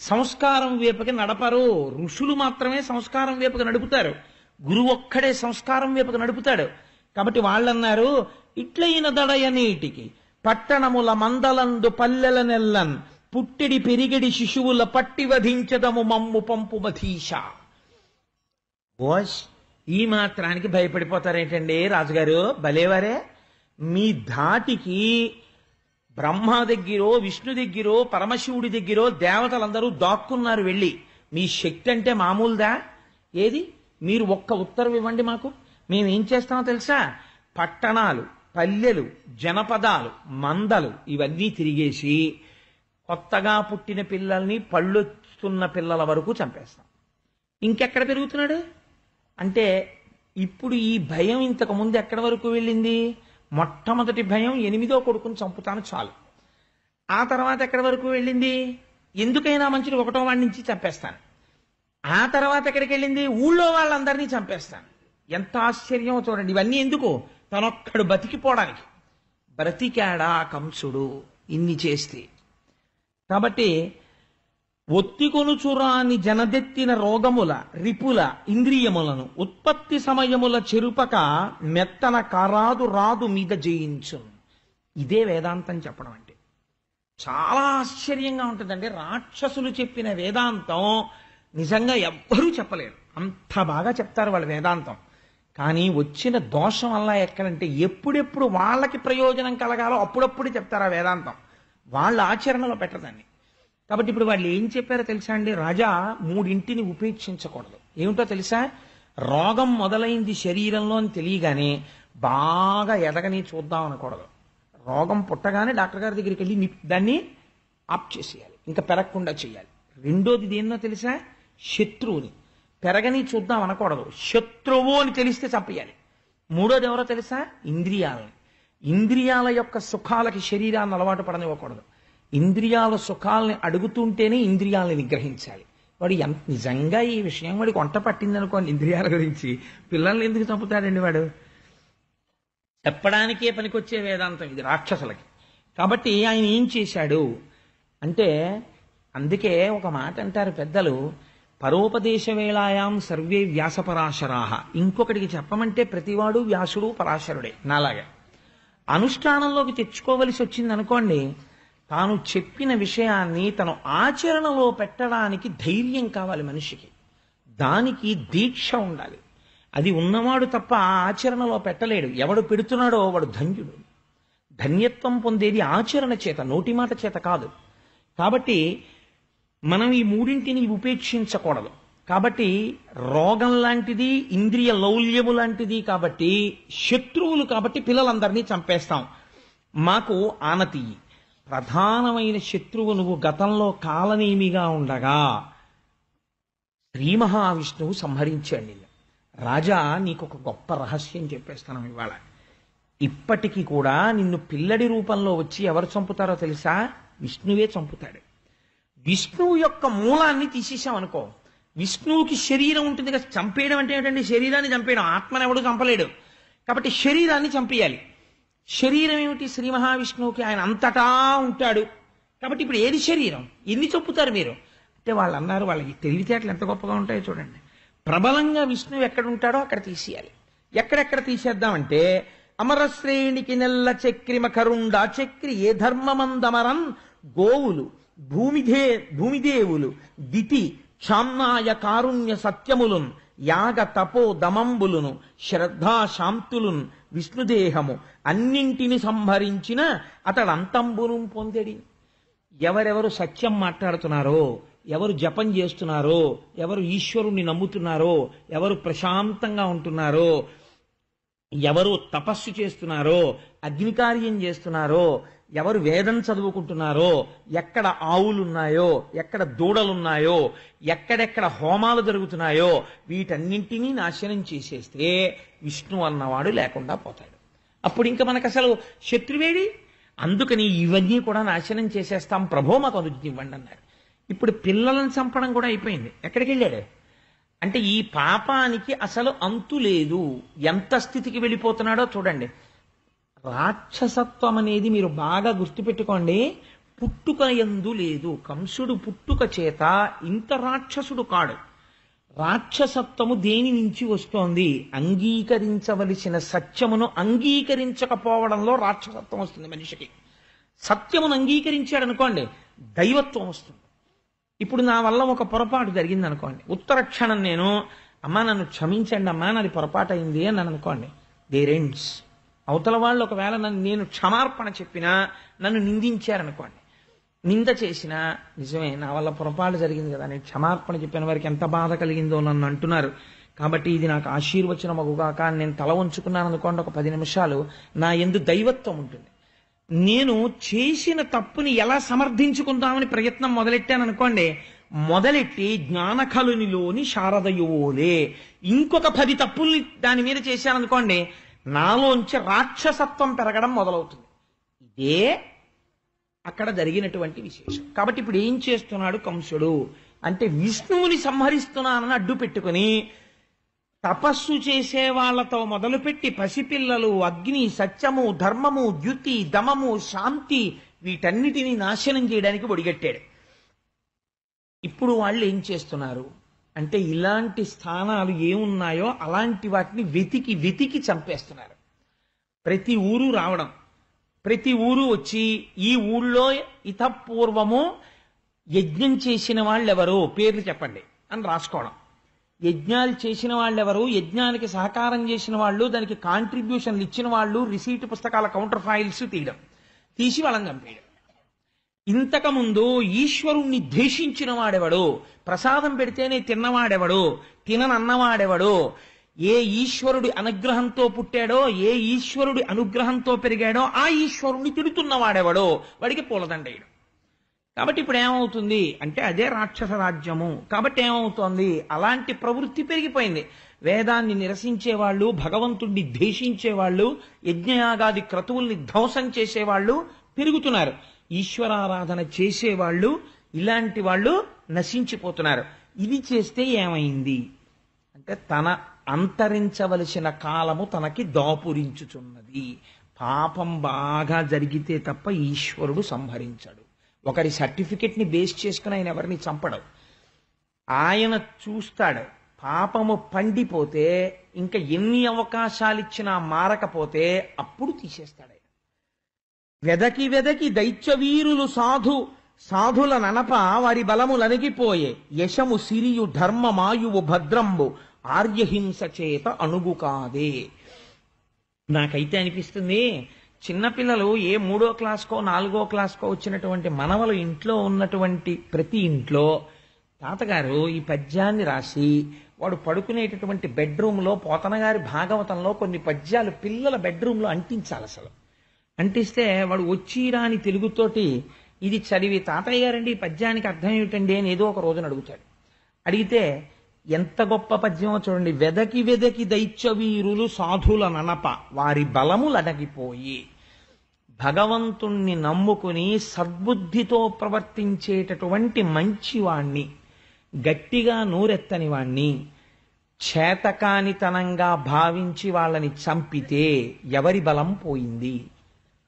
సంస్కారం వైపుకి నడపరు. ఋషులు మాత్రమే సంస్కారం వైపుకి నడుపుతారు, గురువు ఒక్కడే సంస్కారం వైపుకి నడుపుతాడు. కాబట్టి వాళ్ళన్నారు, ఇట్లయిన దడయ నీటికి పట్టణముల మందలందు పల్లెల నెల్లన్ పుట్టిడి పెరిగిడి శిశువుల పట్టి వధించదము మమ్ము పంపు మధీష. ఓష్, ఈ మాత్రానికి భయపడిపోతారేంటండి రాజుగారు, భలేవారే. మీ ధాటికి బ్రహ్మ దగ్గరో విష్ణు దగ్గరో పరమశివుడి దగ్గరో దేవతలందరూ దాక్కున్నారు వెళ్ళి. మీ శక్తి అంటే మామూలుదా? ఏది, మీరు ఒక్క ఉత్తరం ఇవ్వండి మాకు, మేమేం చేస్తామో తెలుసా? పట్టణాలు, పల్లెలు, జనపదాలు, మందలు ఇవన్నీ తిరిగేసి కొత్తగా పుట్టిన పిల్లల్ని, పళ్ళొస్తున్న పిల్లల వరకు చంపేస్తాం. ఇంకెక్కడ పెరుగుతున్నాడు అంటే, ఇప్పుడు ఈ భయం ఇంతకు ముందు ఎక్కడి వరకు వెళ్ళింది? మొట్టమొదటి భయం 8వ కొడుకుని చంపుతాను చాలు. ఆ తర్వాత ఎక్కడి వరకు వెళ్ళింది? ఎందుకైనా మంచిది 1వ వాడి నుంచి చంపేస్తాను. ఆ తర్వాత ఎక్కడికి వెళ్ళింది? ఊళ్ళో వాళ్ళందరినీ చంపేస్తాను. ఎంత ఆశ్చర్యమో చూడండి. ఇవన్నీ ఎందుకు? తనొక్కడు బతికిపోవడానికి. బ్రతికాడా కంసుడు ఇన్ని చేస్తే? కాబట్టి ఒత్తికొనుచురాని జనదెత్తిన రోగముల రిపుల ఇంద్రియములను ఉత్పత్తి సమయముల చెరుపక మెత్తన కారాదు రాదు మీద జయించు. ఇదే వేదాంతం చెప్పడం అంటే. చాలా ఆశ్చర్యంగా ఉంటుందండి. రాక్షసులు చెప్పిన వేదాంతం నిజంగా ఎవ్వరూ చెప్పలేరు, అంత బాగా చెప్తారు వాళ్ళు వేదాంతం. కానీ వచ్చిన దోషం వల్ల ఎక్కడంటే, ఎప్పుడెప్పుడు వాళ్ళకి ప్రయోజనం కలగాలో అప్పుడప్పుడు చెప్తారు ఆ వేదాంతం, వాళ్ళ ఆచరణలో పెట్టదండి. కాబట్టి ఇప్పుడు వాళ్ళు ఏం చెప్పారో తెలుసా అండి? రాజా, 3 ఉపేక్షించకూడదు. ఏమిటో తెలుసా? రోగం మొదలైంది శరీరంలో అని తెలియగానే బాగా ఎదగని చూద్దాం అనకూడదు. రోగం పుట్టగానే డాక్టర్ గారి దగ్గరికి వెళ్ళి దాన్ని ఆప్ చేసేయాలి, ఇంకా పెరగకుండా చేయాలి. రెండోది దేన్నో తెలుసా? శత్రువుని. పెరగని చూద్దాం అనకూడదు, శత్రువు అని తెలిస్తే చంపేయాలి. మూడోది ఎవరో తెలుసా? ఇంద్రియాలని. ఇంద్రియాల యొక్క సుఖాలకి శరీరాన్ని అలవాటు పడనివ్వకూడదు. ఇంద్రియాల సుఖాలని అడుగుతుంటేనే ఇంద్రియాలని నిగ్రహించాలి. వాడు నిజంగా ఈ విషయం వాడికి వంట పట్టిందనుకోండి, ఇంద్రియాల గురించి, పిల్లల్ని ఎందుకు చంపుతాడండి వాడు? చెప్పడానికే పనికొచ్చే వేదాంతం ఇది రాక్షసులకి. కాబట్టి ఆయన ఏం చేశాడు అంటే, అందుకే ఒక మాట అంటారు పెద్దలు, పరోపదేశ వేళాయాం సర్వే వ్యాసపరాశరాహ. ఇంకొకటికి చెప్పమంటే ప్రతివాడు వ్యాసుడు పరాశరుడే. నాలాగా అనుష్ఠానంలోకి తెచ్చుకోవలసి వచ్చింది అనుకోండి, తాను చెప్పిన విషయాన్ని తను ఆచరణలో పెట్టడానికి ధైర్యం కావాలి మనిషికి. దానికి దీక్ష ఉండాలి. అది ఉన్నవాడు తప్ప ఆచరణలో పెట్టలేడు. ఎవడు పెడుతున్నాడో వాడు ధన్యుడు. ధన్యత్వం పొందేది ఆచరణ చేత, నోటి మాట చేత కాదు. కాబట్టి మనం ఈ మూడింటిని ఉపేక్షించకూడదు. కాబట్టి రోగం లాంటిది, ఇంద్రియ లౌల్యము లాంటిది, కాబట్టి శత్రువులు, కాబట్టి పిల్లలందరినీ చంపేస్తాం. మాకు ఆనతి. ప్రధానమైన శత్రువు నువ్వు గతంలో కాలనేమిగా ఉండగా శ్రీ మహావిష్ణువు సంహరించాడు నిన్ను. రాజా, నీకు ఒక గొప్ప రహస్యం చెప్పేస్తాను ఇవాళ. ఇప్పటికీ కూడా నిన్ను పిల్లడి రూపంలో వచ్చి ఎవరు చంపుతారో తెలుసా? విష్ణువే చంపుతాడు. విష్ణువు యొక్క మూలాన్ని తీసేసాం అనుకో, విష్ణువుకి శరీరం ఉంటుంది కదా. చంపేయడం అంటే ఏంటంటే శరీరాన్ని చంపేయడం, ఆత్మను ఎవడు చంపలేడు. కాబట్టి శరీరాన్ని చంపేయాలి. శరీరం ఏమిటి? శ్రీ మహావిష్ణువుకి ఆయన అంతటా ఉంటాడు. కాబట్టి ఇప్పుడు ఏది శరీరం? ఎన్ని చంపుతారు మీరు అంటే వాళ్ళు అన్నారు, వాళ్ళకి తెలివితేటలు ఎంత గొప్పగా ఉంటాయో చూడండి. ప్రబలంగా విష్ణువు ఎక్కడ ఉంటాడో అక్కడ తీసేయాలి. ఎక్కడెక్కడ తీసేద్దామంటే అమరశ్రేణికి నెల్ల చక్రిమ కరుండా చక్రి ఏ ధర్మమందమరన్ గోవులు భూమిదేవులు దితి క్షామ్నాయ కారుణ్య సత్యములున్ యాగ తపో దమంబులును శ్రద్ధా శాంతులున్ విష్ణుదేహము అన్నింటిని సంహరించిన అతడంతంబును పొందెడి. ఎవరెవరు సత్యం మాట్లాడుతున్నారో, ఎవరు జపం చేస్తున్నారో, ఎవరు ఈశ్వరుణ్ణి నమ్ముతున్నారో, ఎవరు ప్రశాంతంగా ఉంటున్నారో, ఎవరు తపస్సు చేస్తున్నారో, అగ్నికార్యం చేస్తున్నారో, ఎవరు వేదం చదువుకుంటున్నారో, ఎక్కడ ఆవులున్నాయో, ఎక్కడ దూడలున్నాయో, ఎక్కడెక్కడ హోమాలు జరుగుతున్నాయో వీటన్నింటినీ నాశనం చేసేస్తే విష్ణు అన్నవాడు లేకుండా పోతాడు. అప్పుడు ఇంకా మనకు అసలు శత్రువేడి. అందుకని ఇవన్నీ కూడా నాశనం చేసేస్తాం ప్రభో, మాకు అనుజ్ఞ ఇవ్వండి అన్నాడు. ఇప్పుడు పిల్లలను చంపడం కూడా అయిపోయింది. ఎక్కడికి వెళ్ళాడు అంటే ఈ పాపానికి అసలు అంతు లేదు. ఎంత స్థితికి వెళ్ళిపోతున్నాడో చూడండి. రాక్షసత్వం అనేది మీరు బాగా గుర్తుపెట్టుకోండి, పుట్టుక యందు లేదు. కంసుడు పుట్టుక చేత ఇంత రాక్షసుడు కాడు. రాక్షసత్వము దేని నుంచి వస్తోంది? అంగీకరించవలసిన సత్యమును అంగీకరించకపోవడంలో రాక్షసత్వం వస్తుంది మనిషికి. సత్యమును అంగీకరించాడు అనుకోండి, దైవత్వం వస్తుంది. ఇప్పుడు నా వల్ల ఒక పొరపాటు జరిగింది అనుకోండి, ఉత్తర క్షణం నేను అమ్మా నన్ను క్షమించండి అమ్మా నాది పొరపాటు అయింది అని అనుకోండి, దేర్ ఎండ్స్. అవతల వాళ్ళు ఒకవేళ నేను క్షమార్పణ చెప్పినా, నన్ను నిందించారనుకోండి, నింద చేసినా, నిజమే నా వల్ల పొరపాటు జరిగింది కదా, నేను క్షమార్పణ చెప్పిన వారికి ఎంత బాధ కలిగిందో నన్ను అంటున్నారు, కాబట్టి ఇది నాకు ఆశీర్వచనమగుగాక అని నేను తల ఉంచుకున్నాను అనుకోండి, ఒక 10 నిమిషాలు నా యందు దైవత్వం ఉంటుంది. నేను చేసిన తప్పుని ఎలా సమర్థించుకుందామని ప్రయత్నం మొదలెట్టాను అనుకోండి, మొదలెట్టి జ్ఞానకలునిలోని శారదయోలే ఇంకొక 10 తప్పుల్ని దాని మీద చేశాననుకోండి, నాలోంచి రాక్షసత్వం పెరగడం మొదలవుతుంది. ఇదే అక్కడ జరిగినటువంటి విశేషం. కాబట్టి ఇప్పుడు ఏం చేస్తున్నాడు కంసుడు అంటే, విష్ణువుని సంహరిస్తున్నానని అడ్డు పెట్టుకుని తపస్సు చేసే వాళ్లతో మొదలుపెట్టి పసిపిల్లలు, అగ్ని, సత్యము, ధర్మము, ద్యుతి, దమము, శాంతి వీటన్నిటినీ నాశనం చేయడానికి ఒడిగట్టాడు. ఇప్పుడు వాళ్ళు ఏం చేస్తున్నారు అంటే, ఇలాంటి స్థానాలు ఏమున్నాయో అలాంటి వాటిని వెతికి వెతికి చంపేస్తున్నారు. ప్రతి ఊరు రావడం, ప్రతి ఊరు వచ్చి ఈ ఊళ్ళో ఇతపూర్వము యజ్ఞం చేసిన వాళ్ళెవరో పేర్లు చెప్పండి అని రాసుకోవడం. యజ్ఞాలు చేసిన వాళ్ళెవరు, యజ్ఞానికి సహకారం చేసిన వాళ్ళు, దానికి కాంట్రిబ్యూషన్లు ఇచ్చిన వాళ్ళు, రిసీట్ పుస్తకాల కౌంటర్ ఫైల్స్ తీసి వాళ్ళని చంపేయడం. ఇంతకుముందు ఈశ్వరుణ్ణి ద్వేషించిన వాడెవడో, ప్రసాదం పెడితేనే తిన్నవాడెవడో, తిననన్నవాడెవడో, ఏ ఈశ్వరుడి అనుగ్రహంతో పుట్టాడో, ఏ ఈశ్వరుడి అనుగ్రహంతో పెరిగాడో ఆ ఈశ్వరుణ్ణి తిడుతున్నవాడెవడో వాడికి పూలదండేయడం. కాబట్టి ఇప్పుడు ఏమవుతుంది అంటే, అదే రాక్షస రాజ్యము. కాబట్టి ఏమవుతోంది, అలాంటి ప్రవృత్తి పెరిగిపోయింది. వేదాన్ని నిరసించేవాళ్ళు, భగవంతుడిని ద్వేషించేవాళ్ళు, యజ్ఞయాగాది క్రతువుల్ని ధ్వంసం చేసేవాళ్ళు పెరుగుతున్నారు. ఈశ్వరారాధన చేసేవాళ్ళు, ఇలాంటి వాళ్ళు నశించిపోతున్నారు. ఇది చేస్తే ఏమైంది అంటే, తన అంతరించవలసిన కాలము తనకి దాపురించుచున్నది. పాపం బాగా జరిగితే తప్ప ఈశ్వరుడు సంహరించడు. ఒకరి సర్టిఫికెట్ని బేస్ చేసుకుని ఆయన ఎవరిని చంపడు. ఆయన చూస్తాడు, పాపము పండిపోతే ఇంకా ఎన్ని అవకాశాలు ఇచ్చినా మారకపోతే అప్పుడు తీసేస్తాడు ఆయన. వెదకి వెదకి దైత్యవీరులు సాధుల ననప వారి బలములనిగిపోయే, యశము సిరియు ధర్మమాయువు భద్రంబు ఆర్యహింస చేత అణుగు కాదే. నాకైతే అనిపిస్తుంది, చిన్నపిల్లలు ఏ 3వ క్లాస్కో 4వ క్లాస్కో వచ్చినటువంటి మనవలు ఇంట్లో ఉన్నటువంటి ప్రతి ఇంట్లో తాతగారు ఈ పద్యాన్ని రాసి వాడు పడుకునేటటువంటి బెడ్రూమ్లో పోతనగారి భాగవతంలో కొన్ని పద్యాలు పిల్లల బెడ్రూమ్లో అంటించాలి. అసలు అంటిస్తే వాడు వచ్చి రాని తెలుగుతోటి ఇది చదివి తాతయ్య గారండి ఈ పద్యానికి అర్థం ఏమిటండి అని ఏదో ఒక రోజున అడుగుతాడు. అడిగితే ఎంత గొప్ప పద్యమో చూడండి. వెదకి వెదకి దైత్యవీరులు సాధుల ననప వారి బలములడగిపోయి, భగవంతుణ్ణి నమ్ముకుని సద్బుద్ధితో ప్రవర్తించేటటువంటి మంచివాణ్ణి, గట్టిగా నోరెత్తని వాణ్ణి చేతకానితనంగా భావించి వాళ్ళని చంపితే ఎవరి బలం పోయింది?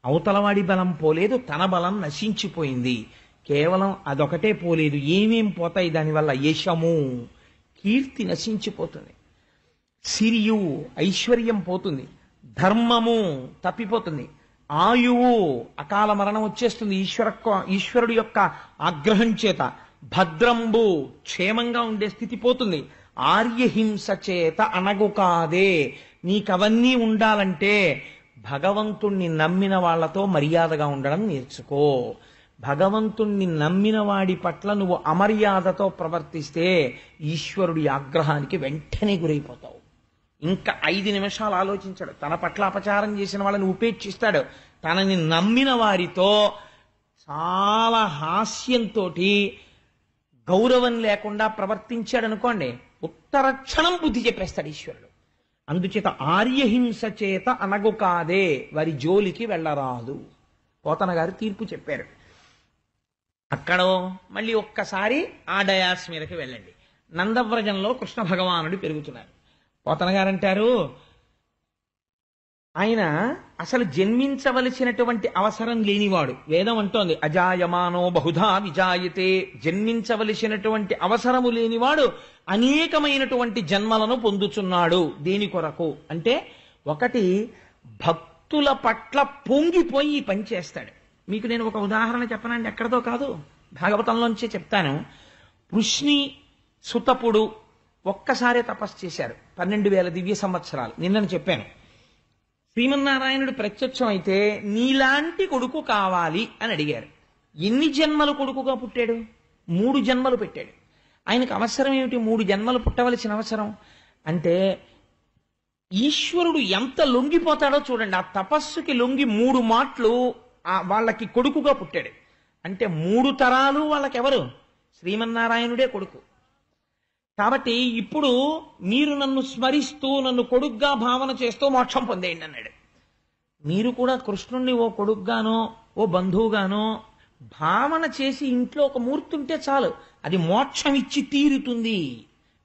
అవతలవాడి బలం పోలేదు, తన బలం నశించిపోయింది. కేవలం అదొకటే పోలేదు, ఏమేం పోతాయి దానివల్ల? యశము, కీర్తి నశించిపోతుంది, సిరియు ఐశ్వర్యం పోతుంది, ధర్మము తప్పిపోతుంది, ఆయువు అకాల మరణం వచ్చేస్తుంది ఈశ్వరుడు యొక్క ఆగ్రహం చేత, భద్రంబు క్షేమంగా ఉండే స్థితి పోతుంది, ఆర్యహింస చేత అనగు కాదే. నీకవన్నీ ఉండాలంటే భగవంతుణ్ణి నమ్మిన వాళ్లతో మర్యాదగా ఉండడం నేర్చుకో. భగవంతుణ్ణి నమ్మిన వాడి పట్ల నువ్వు అమర్యాదతో ప్రవర్తిస్తే ఈశ్వరుడి ఆగ్రహానికి వెంటనే గురైపోతావు. ఇంకా 5 నిమిషాలు ఆలోచించాడు. తన పట్ల అపచారం చేసిన వాళ్ళని ఉపేక్షిస్తాడు. తనని నమ్మిన వారితో చాలా హాస్యంతో గౌరవం లేకుండా ప్రవర్తించాడు అనుకోండి, ఉత్తర క్షణం బుద్ధి చెప్పేస్తాడు ఈశ్వరుడు. అందుచేత ఆర్యహింస చేత అనగు కాదే, వారి జోలికి వెళ్ళరాదు. పోతన గారు తీర్పు చెప్పారు. అక్కడ మళ్ళీ ఒక్కసారి ఆ డయాస్ మీదకి వెళ్ళండి. నందవ్రజంలో కృష్ణ భగవానుడు పెరుగుతున్నారు. పోతన గారు అంటారు, ఆయన అసలు జన్మించవలసినటువంటి అవసరం లేనివాడు. వేదం అంటోంది అజాయమానో బహుధా విజాయతే. జన్మించవలసినటువంటి అవసరము లేనివాడు అనేకమైనటువంటి జన్మలను పొందుచున్నాడు. దేని కొరకు అంటే, ఒకటి భక్తుల పట్ల పొంగిపోయి ఈ పని చేస్తాడు. మీకు నేను ఒక ఉదాహరణ చెప్పనండి, ఎక్కడదో కాదు, భాగవతంలోంచే చెప్తాను. వృష్ణి సుతపుడు ఒక్కసారే తపస్సు చేశారు, 12,000 దివ్య సంవత్సరాలు. నిన్నను చెప్పాను. శ్రీమన్నారాయణుడు ప్రత్యక్షం అయితే నీలాంటి కొడుకు కావాలి అని అడిగారు. ఎన్ని జన్మలు కొడుకుగా పుట్టాడు? 3 జన్మలు పెట్టాడు. ఆయనకు అవసరం ఏమిటి 3 జన్మలు పుట్టవలసిన అవసరం? అంటే ఈశ్వరుడు ఎంత లొంగిపోతాడో చూడండి. ఆ తపస్సుకి లొంగి 3 మాటలు వాళ్ళకి కొడుకుగా పుట్టాడు. అంటే 3 తరాలు వాళ్ళకెవరు? శ్రీమన్నారాయణుడే కొడుకు. కాబట్టి ఇప్పుడు మీరు నన్ను స్మరిస్తూ నన్ను కొడుగ్గా భావన చేస్తూ మోక్షం పొందేయండి అన్నాడు. మీరు కూడా కృష్ణుణ్ణి ఓ కొడుగ్గానో ఓ బంధువుగానో భావన చేసి ఇంట్లో ఒక మూర్తి ఉంటే చాలు, అది మోక్షం ఇచ్చి తీరుతుంది.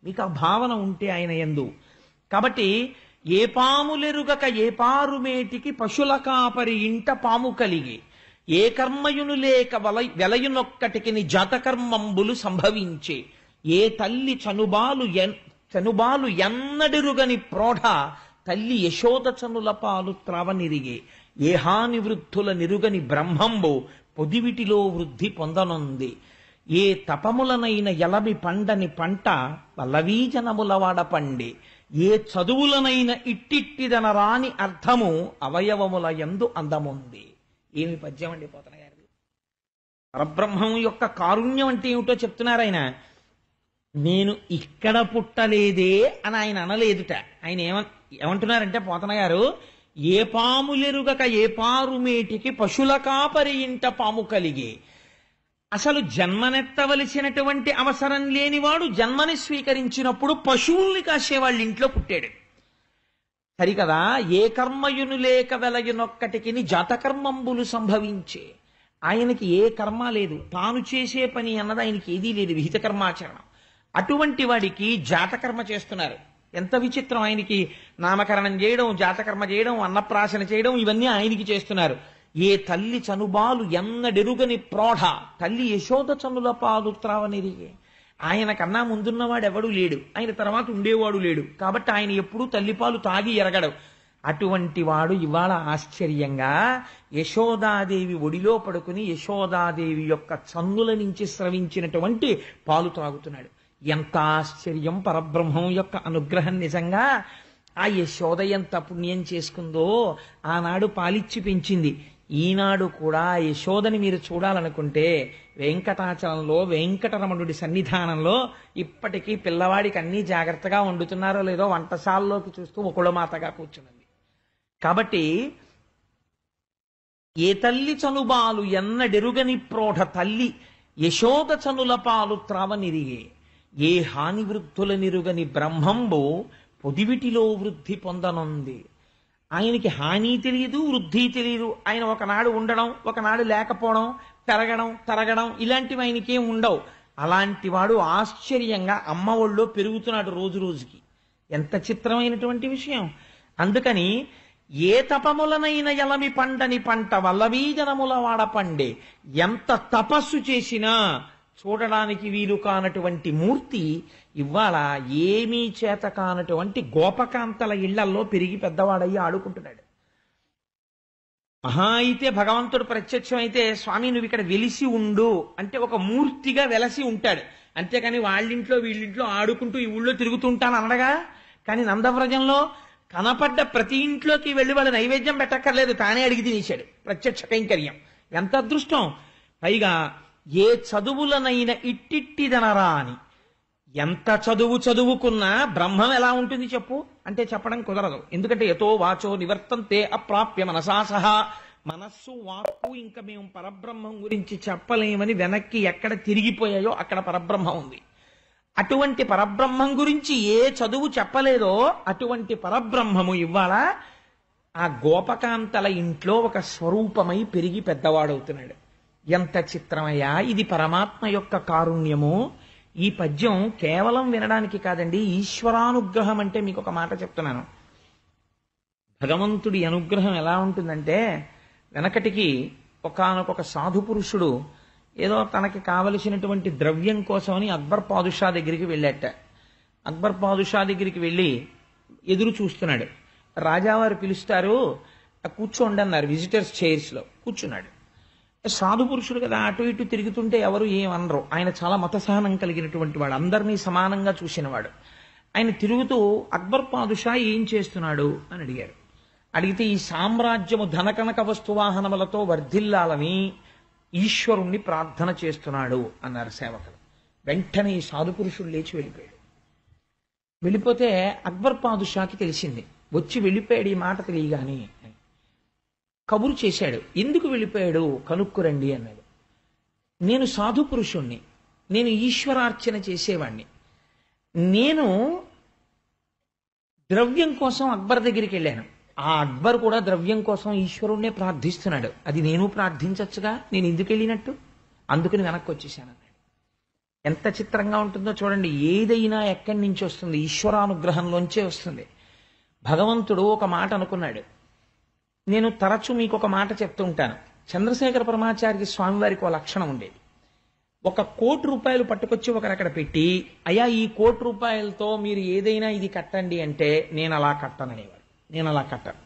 మీకు ఆ భావన ఉంటే ఆయన యందు. కాబట్టి ఏ పాములెరుగక ఏ పారుమేటికి పశుల కాపరి ఇంట పాము కలిగి, ఏ కర్మయును లేక వెలయునొక్కటికి జాతకర్మంబులు సంభవించే, ఏ తల్లి చనుబాలు ఎన్నడెరుగని ప్రోఢ తల్లి యశోద చనుల పాలు త్రావనిరిగే, ఏ హాని వృద్ధుల నిరుగని బ్రహ్మంబు పొదివిటిలో వృద్ధి పొందనుంది, ఏ తపములనైన ఎలమి పండని పంట పల్లవీజనముల వాడ పండి, ఏ చదువులనైన ఇట్టిట్టిదన రాని అర్థము అవయవముల యందు అందముంది. ఏమి పద్యం అండి పోతన గారిది! పరబ్రహ్మం యొక్క కారుణ్యం అంటే ఏమిటో చెప్తున్నారు ఆయన. నేను ఇక్కడ పుట్టలేదే అని ఆయన అనలేదుట. ఆయన ఏమంటున్నారంటే పోతన గారు, ఏ పాములెరుగక ఏ పారుమేటికి పశుల కాపరి ఇంట పాము కలిగే. అసలు జన్మనెత్తవలసినటువంటి అవసరం లేనివాడు జన్మని స్వీకరించినప్పుడు పశువుల్ని కాసేవాళ్ళ ఇంట్లో పుట్టాడు. సరికదా, ఏ కర్మయును లేక వెలయునొక్కటికి జాతకర్మంబులు సంభవించే. ఆయనకి ఏ కర్మ లేదు, తాను చేసే పని అన్నది ఆయనకి ఏదీ లేదు, విహిత కర్మాచరణం. అటువంటి వాడికి జాతకర్మ చేస్తున్నారు. ఎంత విచిత్రం! ఆయనకి నామకరణం చేయడం, జాతకర్మ చేయడం, అన్నప్రాశన చేయడం, ఇవన్నీ ఆయనకి చేస్తున్నారు. ఏ తల్లి చనుబాలు ఎన్నడెరుగని ప్రోఢ తల్లి యశోద చనుల పాలు త్రావనిరిగే. ఆయన కన్నా ముందున్నవాడు ఎవడూ లేడు, ఆయన తర్వాత ఉండేవాడు లేడు. కాబట్టి ఆయన ఎప్పుడూ తల్లిపాలు తాగి ఎరగడు. అటువంటి వాడు ఇవాళ ఆశ్చర్యంగా యశోదాదేవి ఒడిలో పడుకుని యశోదాదేవి యొక్క చన్నుల నుంచి స్రవించినటువంటి పాలు త్రాగుతున్నాడు. ఎంత ఆశ్చర్యం! పరబ్రహ్మం యొక్క అనుగ్రహం నిజంగా. ఆ యశోద ఎంత పుణ్యం చేసుకుందో, ఆనాడు పాలిచ్చి పెంచింది. ఈనాడు కూడా ఆ యశోదని మీరు చూడాలనుకుంటే వెంకటాచలంలో వెంకటరమణుడి సన్నిధానంలో ఇప్పటికీ పిల్లవాడికి అన్నీ జాగ్రత్తగా వండుతున్నారో లేదో వంటశాలలోకి చూస్తూ ఒకళమాతగా కూర్చున్నది. కాబట్టి ఏ తల్లి చనుబాలు ఎన్నడెరుగని ప్రోఢ తల్లి యశోద చనుల పాలు త్రావనిరిగే, ఏ హాని వృద్ధుల నిరుగని బ్రహ్మంబు పొదివిటిలో వృద్ధి పొందనుంది. ఆయనకి హాని తెలియదు, వృద్ధి తెలియదు. ఆయన ఒకనాడు ఉండడం, ఒకనాడు లేకపోవడం, పెరగడం, తరగడం ఇలాంటివి ఆయనకేం ఉండవు. అలాంటి వాడు ఆశ్చర్యంగా అమ్మ ఒళ్ళో పెరుగుతున్నాడు రోజు రోజుకి. ఎంత చిత్రమైనటువంటి విషయం. అందుకని ఏ తపములనైన ఎలమి పంటని పంట వల్లవీజనముల వాడ పండే, ఎంత తపస్సు చేసినా చూడడానికి వీలు కానటువంటి మూర్తి ఇవాళ ఏమీ చేత కానటువంటి గోపకాంతల ఇళ్లల్లో పెరిగి పెద్దవాడయ్యి ఆడుకుంటున్నాడు. మహా అయితే భగవంతుడు ప్రత్యక్షమైతే స్వామి నువ్వు ఇక్కడ వెలిసి ఉండు అంటే ఒక మూర్తిగా వెలసి ఉంటాడు. అంతేకాని వాళ్ళింట్లో వీళ్ళింట్లో ఆడుకుంటూ ఈ ఊళ్ళో తిరుగుతూ ఉంటాను అనడగా. కానీ నందవ్రజంలో కనపడ్డ ప్రతి ఇంట్లోకి వెళ్ళి వాళ్ళు నైవేద్యం పెట్టక్కర్లేదు, తానే అడిగి తినేశాడు. ప్రత్యక్ష కైంకర్యం. ఎంత అదృష్టం. పైగా ఏ చదువులనైనా ఇట్టిట్టిదనరా అని. ఎంత చదువు చదువుకున్నా బ్రహ్మం ఎలా ఉంటుంది చెప్పు అంటే చెప్పడం కుదరదు. ఎందుకంటే యతో వాచో నివర్తంతే అప్రాప్య మనసా సహా. మనస్సు వాక్కు ఇంకా మేము పరబ్రహ్మం గురించి చెప్పలేమని వెనక్కి ఎక్కడ తిరిగిపోయాయో అక్కడ పరబ్రహ్మం ఉంది. అటువంటి పరబ్రహ్మం గురించి ఏ చదువు చెప్పలేదో అటువంటి పరబ్రహ్మము ఇవాళ ఆ గోపకాంతల ఇంట్లో ఒక స్వరూపమై పెరిగి పెద్దవాడవుతున్నాడు. ఎంత చిత్రమయ్యా ఇది పరమాత్మ యొక్క కారుణ్యము. ఈ పద్యం కేవలం వినడానికి కాదండి, ఈశ్వరానుగ్రహం. అంటే మీకు ఒక మాట చెప్తున్నాను. భగవంతుడి అనుగ్రహం ఎలా ఉంటుందంటే, వెనకటికి ఒకానొక సాధు పురుషుడు ఏదో తనకి కావలసినటువంటి ద్రవ్యం కోసమని అక్బర్ పాదుషా దగ్గరికి వెళ్ళాట. అక్బర్ పాదుషా దగ్గరికి వెళ్ళి ఎదురు చూస్తున్నాడు. రాజావారు పిలుస్తారు, కూర్చోండి అన్నారు. విజిటర్స్ చైర్స్ లో కూర్చున్నాడు. సాధు పురుషుడు కదా, అటు ఇటు తిరుగుతుంటే ఎవరు ఏమనరు. ఆయన చాలా మతసహనం కలిగినటువంటి వాడు, అందరినీ సమానంగా చూసినవాడు. ఆయన తిరుగుతూ అక్బర్ పాదుషా ఏం చేస్తున్నాడు అని అడిగారు. అడిగితే ఈ సామ్రాజ్యము ధనకనక వస్తువాహనములతో వర్ధిల్లాలని ఈశ్వరుణ్ణి ప్రార్థన చేస్తున్నాడు అన్నారు సేవకులు. వెంటనే ఈ సాధు పురుషుడు లేచి వెళ్ళిపోయాడు. వెళ్ళిపోతే అక్బర్ పాదుషాకి తెలిసింది. వచ్చి వెళ్ళిపోయాడు ఈ మాట తెలియగానే. కబురు చేశాడు, ఎందుకు వెళ్ళిపోయాడు కనుక్కురండి అన్నాడు. నేను సాధు పురుషుణ్ణి, నేను ఈశ్వరార్చన చేసేవాణ్ణి. నేను ద్రవ్యం కోసం అక్బర్ దగ్గరికి వెళ్ళాను. ఆ అక్బర్ కూడా ద్రవ్యం కోసం ఈశ్వరుణ్ణే ప్రార్థిస్తున్నాడు. అది నేను ప్రార్థించచ్చుగా, నేను ఎందుకు వెళ్ళినట్టు, అందుకని వెనక్కి వచ్చేసాను అన్నాడు. ఎంత చిత్రంగా ఉంటుందో చూడండి. ఏదైనా ఎక్కడి నుంచి వస్తుంది? ఈశ్వరానుగ్రహంలోంచే వస్తుంది. భగవంతుడు ఒక మాట అనుకున్నాడు. నేను తరచూ మీకు ఒక మాట చెప్తూ ఉంటాను. చంద్రశేఖర పరమాచార్య స్వామి వారికి ఒక లక్షణం ఉండేది. 1 కోటి రూపాయలు పట్టుకొచ్చి ఒకరు అక్కడ పెట్టి, అయ్యా ఈ 1 కోటి రూపాయలతో మీరు ఏదైనా ఇది కట్టండి అంటే నేను అలా కట్టననేవారు. నేను అలా కట్టను.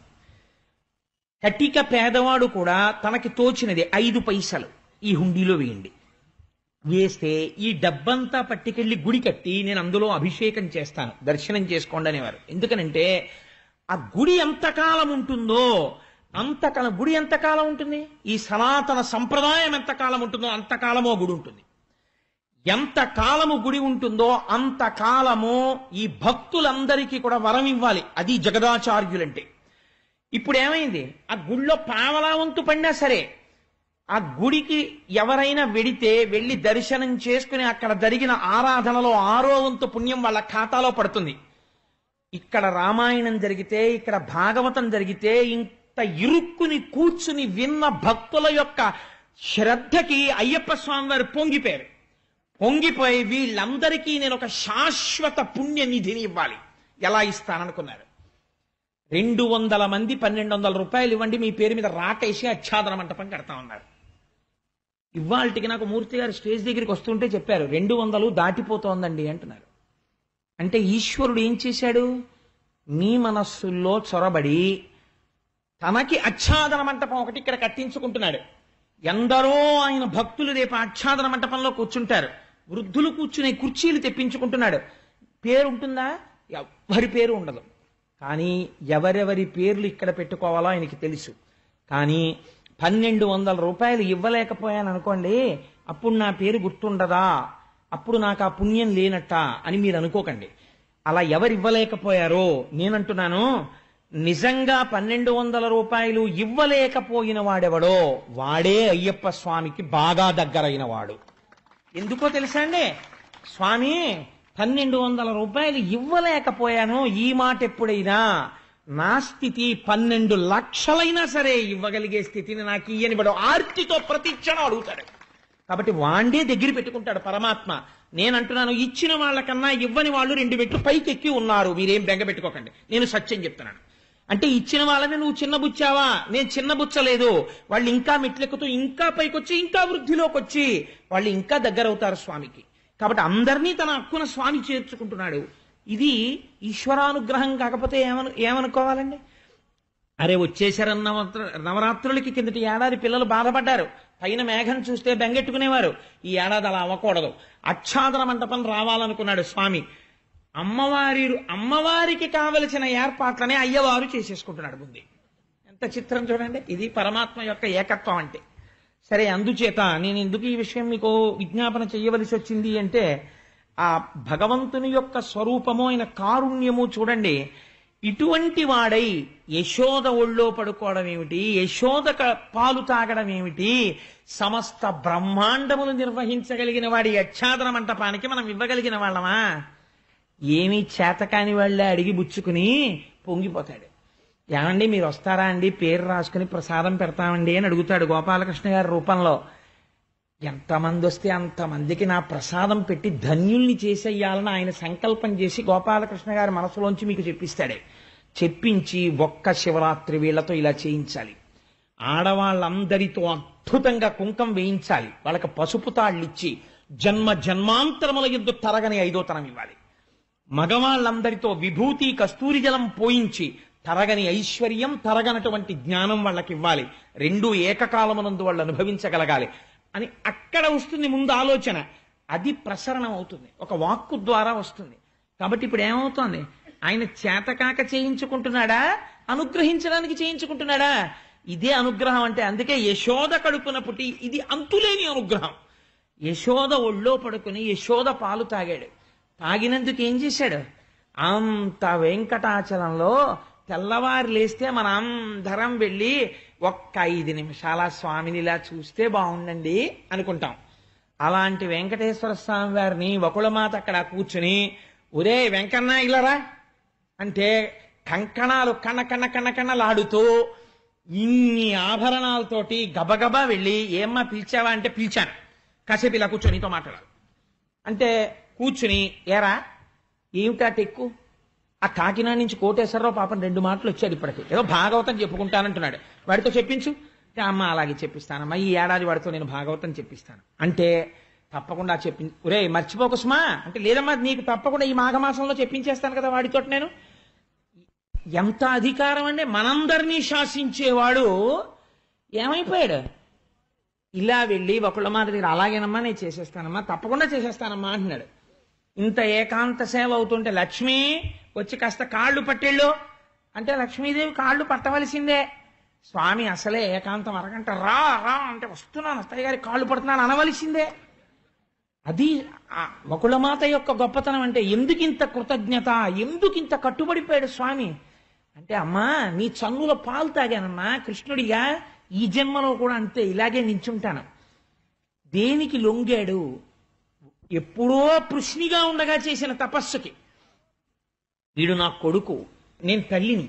కటిక పేదవాడు కూడా తనకి తోచినది 5 పైసలు ఈ హుండీలో వేయండి, వేస్తే ఈ డబ్బంతా పట్టుకెళ్ళి గుడి కట్టి నేను అందులో అభిషేకం చేస్తాను, దర్శనం చేసుకోండి అనేవారు. ఎందుకనంటే ఆ గుడి ఎంతకాలం ఉంటుందో అంతకాలం, గుడి ఎంతకాలం ఉంటుంది, ఈ సనాతన సంప్రదాయం ఎంతకాలం ఉంటుందో అంతకాలమో గుడి ఉంటుంది. ఎంతకాలము గుడి ఉంటుందో అంతకాలము ఈ భక్తులందరికీ కూడా వరం ఇవ్వాలి. అది జగదాచార్యులంటే. ఇప్పుడు ఏమైంది, ఆ గుడిలో పావలా వంతు పడినా సరే ఆ గుడికి ఎవరైనా వెడితే వెళ్ళి దర్శనం చేసుకుని అక్కడ జరిగిన ఆరాధనలో 6వ వంతు పుణ్యం వాళ్ళ ఖాతాలో పడుతుంది. ఇక్కడ రామాయణం జరిగితే, ఇక్కడ భాగవతం జరిగితే ఇంత ఇరుక్కుని కూర్చుని విన్న భక్తుల యొక్క శ్రద్ధకి అయ్యప్ప స్వామి వారు పొంగిపోయి వీళ్ళందరికీ నేను ఒక శాశ్వత పుణ్య నిధిని ఇవ్వాలి. ఎలా ఇస్తాననుకున్నారు? 200 మంది 1200 రూపాయలు ఇవ్వండి, మీ పేరు మీద రాటేసి ఆచ్ఛాదన మంటపం కడతా ఉన్నారు. ఇవాళకి నాకు మూర్తి గారు స్టేజ్ దగ్గరికి వస్తుంటే చెప్పారు, 200 దాటిపోతోందండి అంటున్నారు. అంటే ఈశ్వరుడు ఏం చేశాడు? మీ మనస్సుల్లో చొరబడి తనకి ఆచ్ఛాదన మంటపం ఒకటి ఇక్కడ కట్టించుకుంటున్నాడు. ఎందరో ఆయన భక్తులు రేపు ఆచ్ఛాదన మంటపంలో కూర్చుంటారు. వృద్ధులు కూర్చునే కుర్చీలు తెప్పించుకుంటున్నాడు. పేరు ఉంటుందా? ఎవరి పేరు ఉండదు. కానీ ఎవరెవరి పేర్లు ఇక్కడ పెట్టుకోవాలో ఆయనకి తెలుసు. కానీ 1200 రూపాయలు ఇవ్వలేకపోయాను అనుకోండి, అప్పుడు నా పేరు గుర్తుండదా, అప్పుడు నాకు ఆ పుణ్యం లేనట్ట అని మీరు అనుకోకండి. అలా ఎవరు ఇవ్వలేకపోయారో నేనంటున్నాను, నిజంగా 1200 రూపాయలు ఇవ్వలేకపోయిన వాడెవడో వాడే అయ్యప్ప స్వామికి బాగా దగ్గరైన వాడు. ఎందుకో తెలుసా అండి, స్వామి 1200 రూపాయలు ఇవ్వలేకపోయాను, ఈ మాట ఎప్పుడైనా నా స్థితి 12 లక్షలైనా సరే ఇవ్వగలిగే స్థితిని నాకు ఇయ్యని వాడు ఆర్తితో ప్రతిక్షణం అడుగుతాడు. కాబట్టి వాండే దగ్గర పెట్టుకుంటాడు పరమాత్మ. నేనంటున్నాను, ఇచ్చిన వాళ్ళకన్నా ఇవ్వని వాళ్ళు 2 మెట్లు పైకెక్కి ఉన్నారు. మీరేం బెంగ పెట్టుకోకండి, నేను సత్యం చెప్తున్నాను. అంటే ఇచ్చిన వాళ్ళని నువ్వు చిన్నబుచ్చావా, నేను చిన్నబుచ్చలేదు. వాళ్ళు ఇంకా మెట్లెక్కుతూ ఇంకా పైకొచ్చి ఇంకా వృద్ధిలోకి వచ్చి వాళ్ళు ఇంకా దగ్గరవుతారు స్వామికి. కాబట్టి అందరినీ తన హక్కున స్వామి చేర్చుకుంటున్నాడు. ఇది ఈశ్వరానుగ్రహం కాకపోతే ఏమనుకోవాలండి? అరే వచ్చేసారన్న నవరాత్రులకి కిందటి ఏడాది పిల్లలు బాధపడ్డారు. పైన మేఘం చూస్తే బెంగెట్టుకునేవారు. ఈ ఏడాది అలా అవ్వకూడదు. అక్షాదన మంటపం రావాలనుకున్నాడు స్వామి. అమ్మవారికి కావలసిన ఏర్పాట్లనే అయ్యవారు చేసేసుకుంటున్నాడు ముందు. ఎంత చిత్రం చూడండి. ఇది పరమాత్మ యొక్క ఏకత్వం అంటే. సరే, అందుచేత నేను ఎందుకు ఈ విషయం మీకు విజ్ఞాపన చేయవలసి వచ్చింది అంటే, ఆ భగవంతుని యొక్క స్వరూపము ఆయన కారుణ్యము చూడండి. ఇటువంటి వాడై యశోద ఒళ్ళో పడుకోవడం ఏమిటి, యశోద పాలు తాగడం ఏమిటి, సమస్త బ్రహ్మాండములు నిర్వహించగలిగిన వాడి అచ్ఛాదన మంటపానికి మనం ఇవ్వగలిగిన వాళ్ళమా? ఏమీ చేతకాని వాళ్ళే అడిగి బుచ్చుకుని పొంగిపోతాడు. ఏమండి మీరు వస్తారా అండి, పేరు రాసుకుని ప్రసాదం పెడతామండి అని అడుగుతాడు గోపాలకృష్ణ గారి రూపంలో. ఎంతమంది వస్తే అంతమందికి నా ప్రసాదం పెట్టి ధన్యుల్ని చేసేయాలని ఆయన సంకల్పం చేసి గోపాలకృష్ణ గారి మనసులోంచి మీకు చెప్పిస్తాడే. చెప్పించి ఒక్క శివరాత్రి వీళ్లతో ఇలా చేయించాలి. ఆడవాళ్ళందరితో అద్భుతంగా కుంకం వేయించాలి. వాళ్ళకి పసుపు తాళ్ళిచ్చి జన్మ జన్మాంతరముల యుద్ధ తరగని 5వ తరం ఇవ్వాలి. మగవాళ్ళందరితో విభూతి కస్తూరి జలం పోయించి తరగని ఐశ్వర్యం, తరగనటువంటి జ్ఞానం వాళ్ళకి ఇవ్వాలి. 2 ఏకకాలమునందు వాళ్ళు అనుభవించగలగాలి అని అక్కడ వస్తుంది ముందు ఆలోచన. అది ప్రసరణం అవుతుంది, ఒక వాక్కు ద్వారా వస్తుంది. కాబట్టి ఇప్పుడు ఏమవుతోంది, ఆయన చేతకాక చేయించుకుంటున్నాడా, అనుగ్రహించడానికి చేయించుకుంటున్నాడా? ఇదే అనుగ్రహం అంటే. అందుకే యశోద కడుపున పుట్టి ఇది అంతులేని అనుగ్రహం. యశోద ఒళ్ళో పడుకుని యశోద పాలు తాగాడు. తాగినందుకు ఏం చేశాడు? అంత వెంకటాచలంలో తెల్లవారు లేస్తే మన అందరం వెళ్ళి ఒక్క 5 నిమిషాల స్వామిని ఇలా చూస్తే బాగుండండి అనుకుంటాం. అలాంటి వెంకటేశ్వర స్వామి వారిని వకుళమాత అక్కడ కూర్చుని, ఒరే వెంకన్న ఇల్లరా అంటే కంకణాలు కన్నలాడుతూ ఇన్ని ఆభరణాలతోటి గబగబా వెళ్ళి, ఏమ్మా పిలిచావా అంటే పిలిచాను, కాసేపు ఇలా కూర్చొని నీతో మాట్లాడాలి అంటే కూర్చుని, ఏరా ఏమిటా టెక్కు? ఆ కాకినాడ నుంచి కోటేశ్వరరావు పాపం 2 మాటలు వచ్చాడు ఇప్పటికి, ఏదో భాగవతం చెప్పుకుంటానంటున్నాడు. వాడితో చెప్పించు. అమ్మ అలాగే చెప్పిస్తానమ్మా, ఈ ఏడాది వాడితో నేను భాగవతం చెప్పిస్తాను అంటే తప్పకుండా ఒరే మర్చిపోకు సుమా అంటే, లేదమ్మా నీకు తప్పకుండా ఈ మాఘమాసంలో చెప్పించేస్తాను కదా వాడితో నేను. ఎంత అధికారం అండి! మనందరినీ శాసించేవాడు ఏమైపోయాడు? ఇలా వెళ్ళి ఒకళ్ళ మాట దగ్గర, అలాగేనమ్మా నేను చేసేస్తానమ్మా, తప్పకుండా చేసేస్తానమ్మా అంటున్నాడు. ఇంత ఏకాంత సేవ అవుతుంటే లక్ష్మి వచ్చి కాస్త కాళ్ళు పట్టేళ్ళు అంటే లక్ష్మీదేవి కాళ్ళు పట్టవలసిందే. స్వామి అసలే ఏకాంతం అరగంట రా రా అంటే వస్తున్నాను, అత్తయ్య గారి కాళ్ళు పడుతున్నాను అనవలసిందే. అది వకుళమాత యొక్క గొప్పతనం అంటే. ఎందుకింత కృతజ్ఞత, ఎందుకింత కట్టుబడిపోయాడు స్వామి అంటే, అమ్మా నీ చన్నుల పాలు తాగానమ్మా కృష్ణుడిగా, ఈ జన్మలో కూడా అంతే ఇలాగే నించుంటాను. దేనికి లొంగాడు? ఎప్పుడో పృష్ణిగా ఉండగా చేసిన తపస్సుకి. వీడు నా కొడుకు, నేను తల్లిని,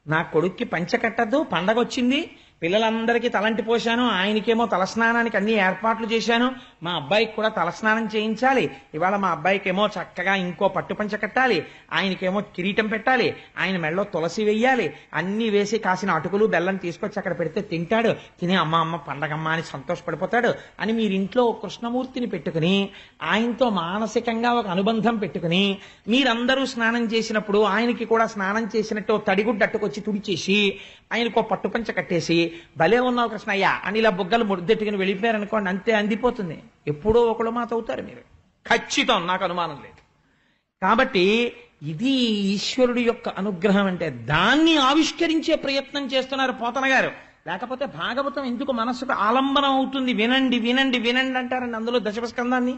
నా కొడుక్కి పంచ కట్టద్దు, పండగ వచ్చింది, పిల్లలందరికీ తలంటి పోశాను, ఆయనకేమో తలస్నానానికి అన్ని ఏర్పాట్లు చేశాను, మా అబ్బాయికి కూడా తలస్నానం చేయించాలి, ఇవాళ మా అబ్బాయికేమో చక్కగా ఇంకో పట్టు పంచ కట్టాలి, ఆయనకేమో కిరీటం పెట్టాలి, ఆయన మెడలో తులసి వెయ్యాలి, అన్ని వేసి కాసిన అటుకులు బెల్లం తీసుకొచ్చి అక్కడ పెడితే తింటాడు, తిని అమ్మ పండగమ్మ అని సంతోషపడిపోతాడు అని మీరు ఇంట్లో కృష్ణమూర్తిని పెట్టుకుని ఆయనతో మానసికంగా ఒక అనుబంధం పెట్టుకుని మీరందరూ స్నానం చేసినప్పుడు ఆయనకి కూడా స్నానం చేసినట్టు తడిగుడ్డ అట్టుకొచ్చి తుడిచేసి ఆయనకో పట్టుపంచ కట్టేసి, భలే ఉన్నావు కృష్ణయ్య అని ఇలా బుగ్గలు ముద్దెట్టుకుని వెళ్ళిపోయారనుకోండి, అంతే అందిపోతుంది. ఎప్పుడో ఒకళ్ళు మాత అవుతారు మీరు, ఖచ్చితం, నాకు అనుమానం లేదు. కాబట్టి ఇది ఈశ్వరుడి యొక్క అనుగ్రహం అంటే. దాన్ని ఆవిష్కరించే ప్రయత్నం చేస్తున్నారు పోతన గారు. లేకపోతే భాగవతం ఎందుకు మనస్సుకు ఆలంబనం అవుతుంది? వినండి వినండి వినండి అంటారండి అందులో దశమస్కందాన్ని.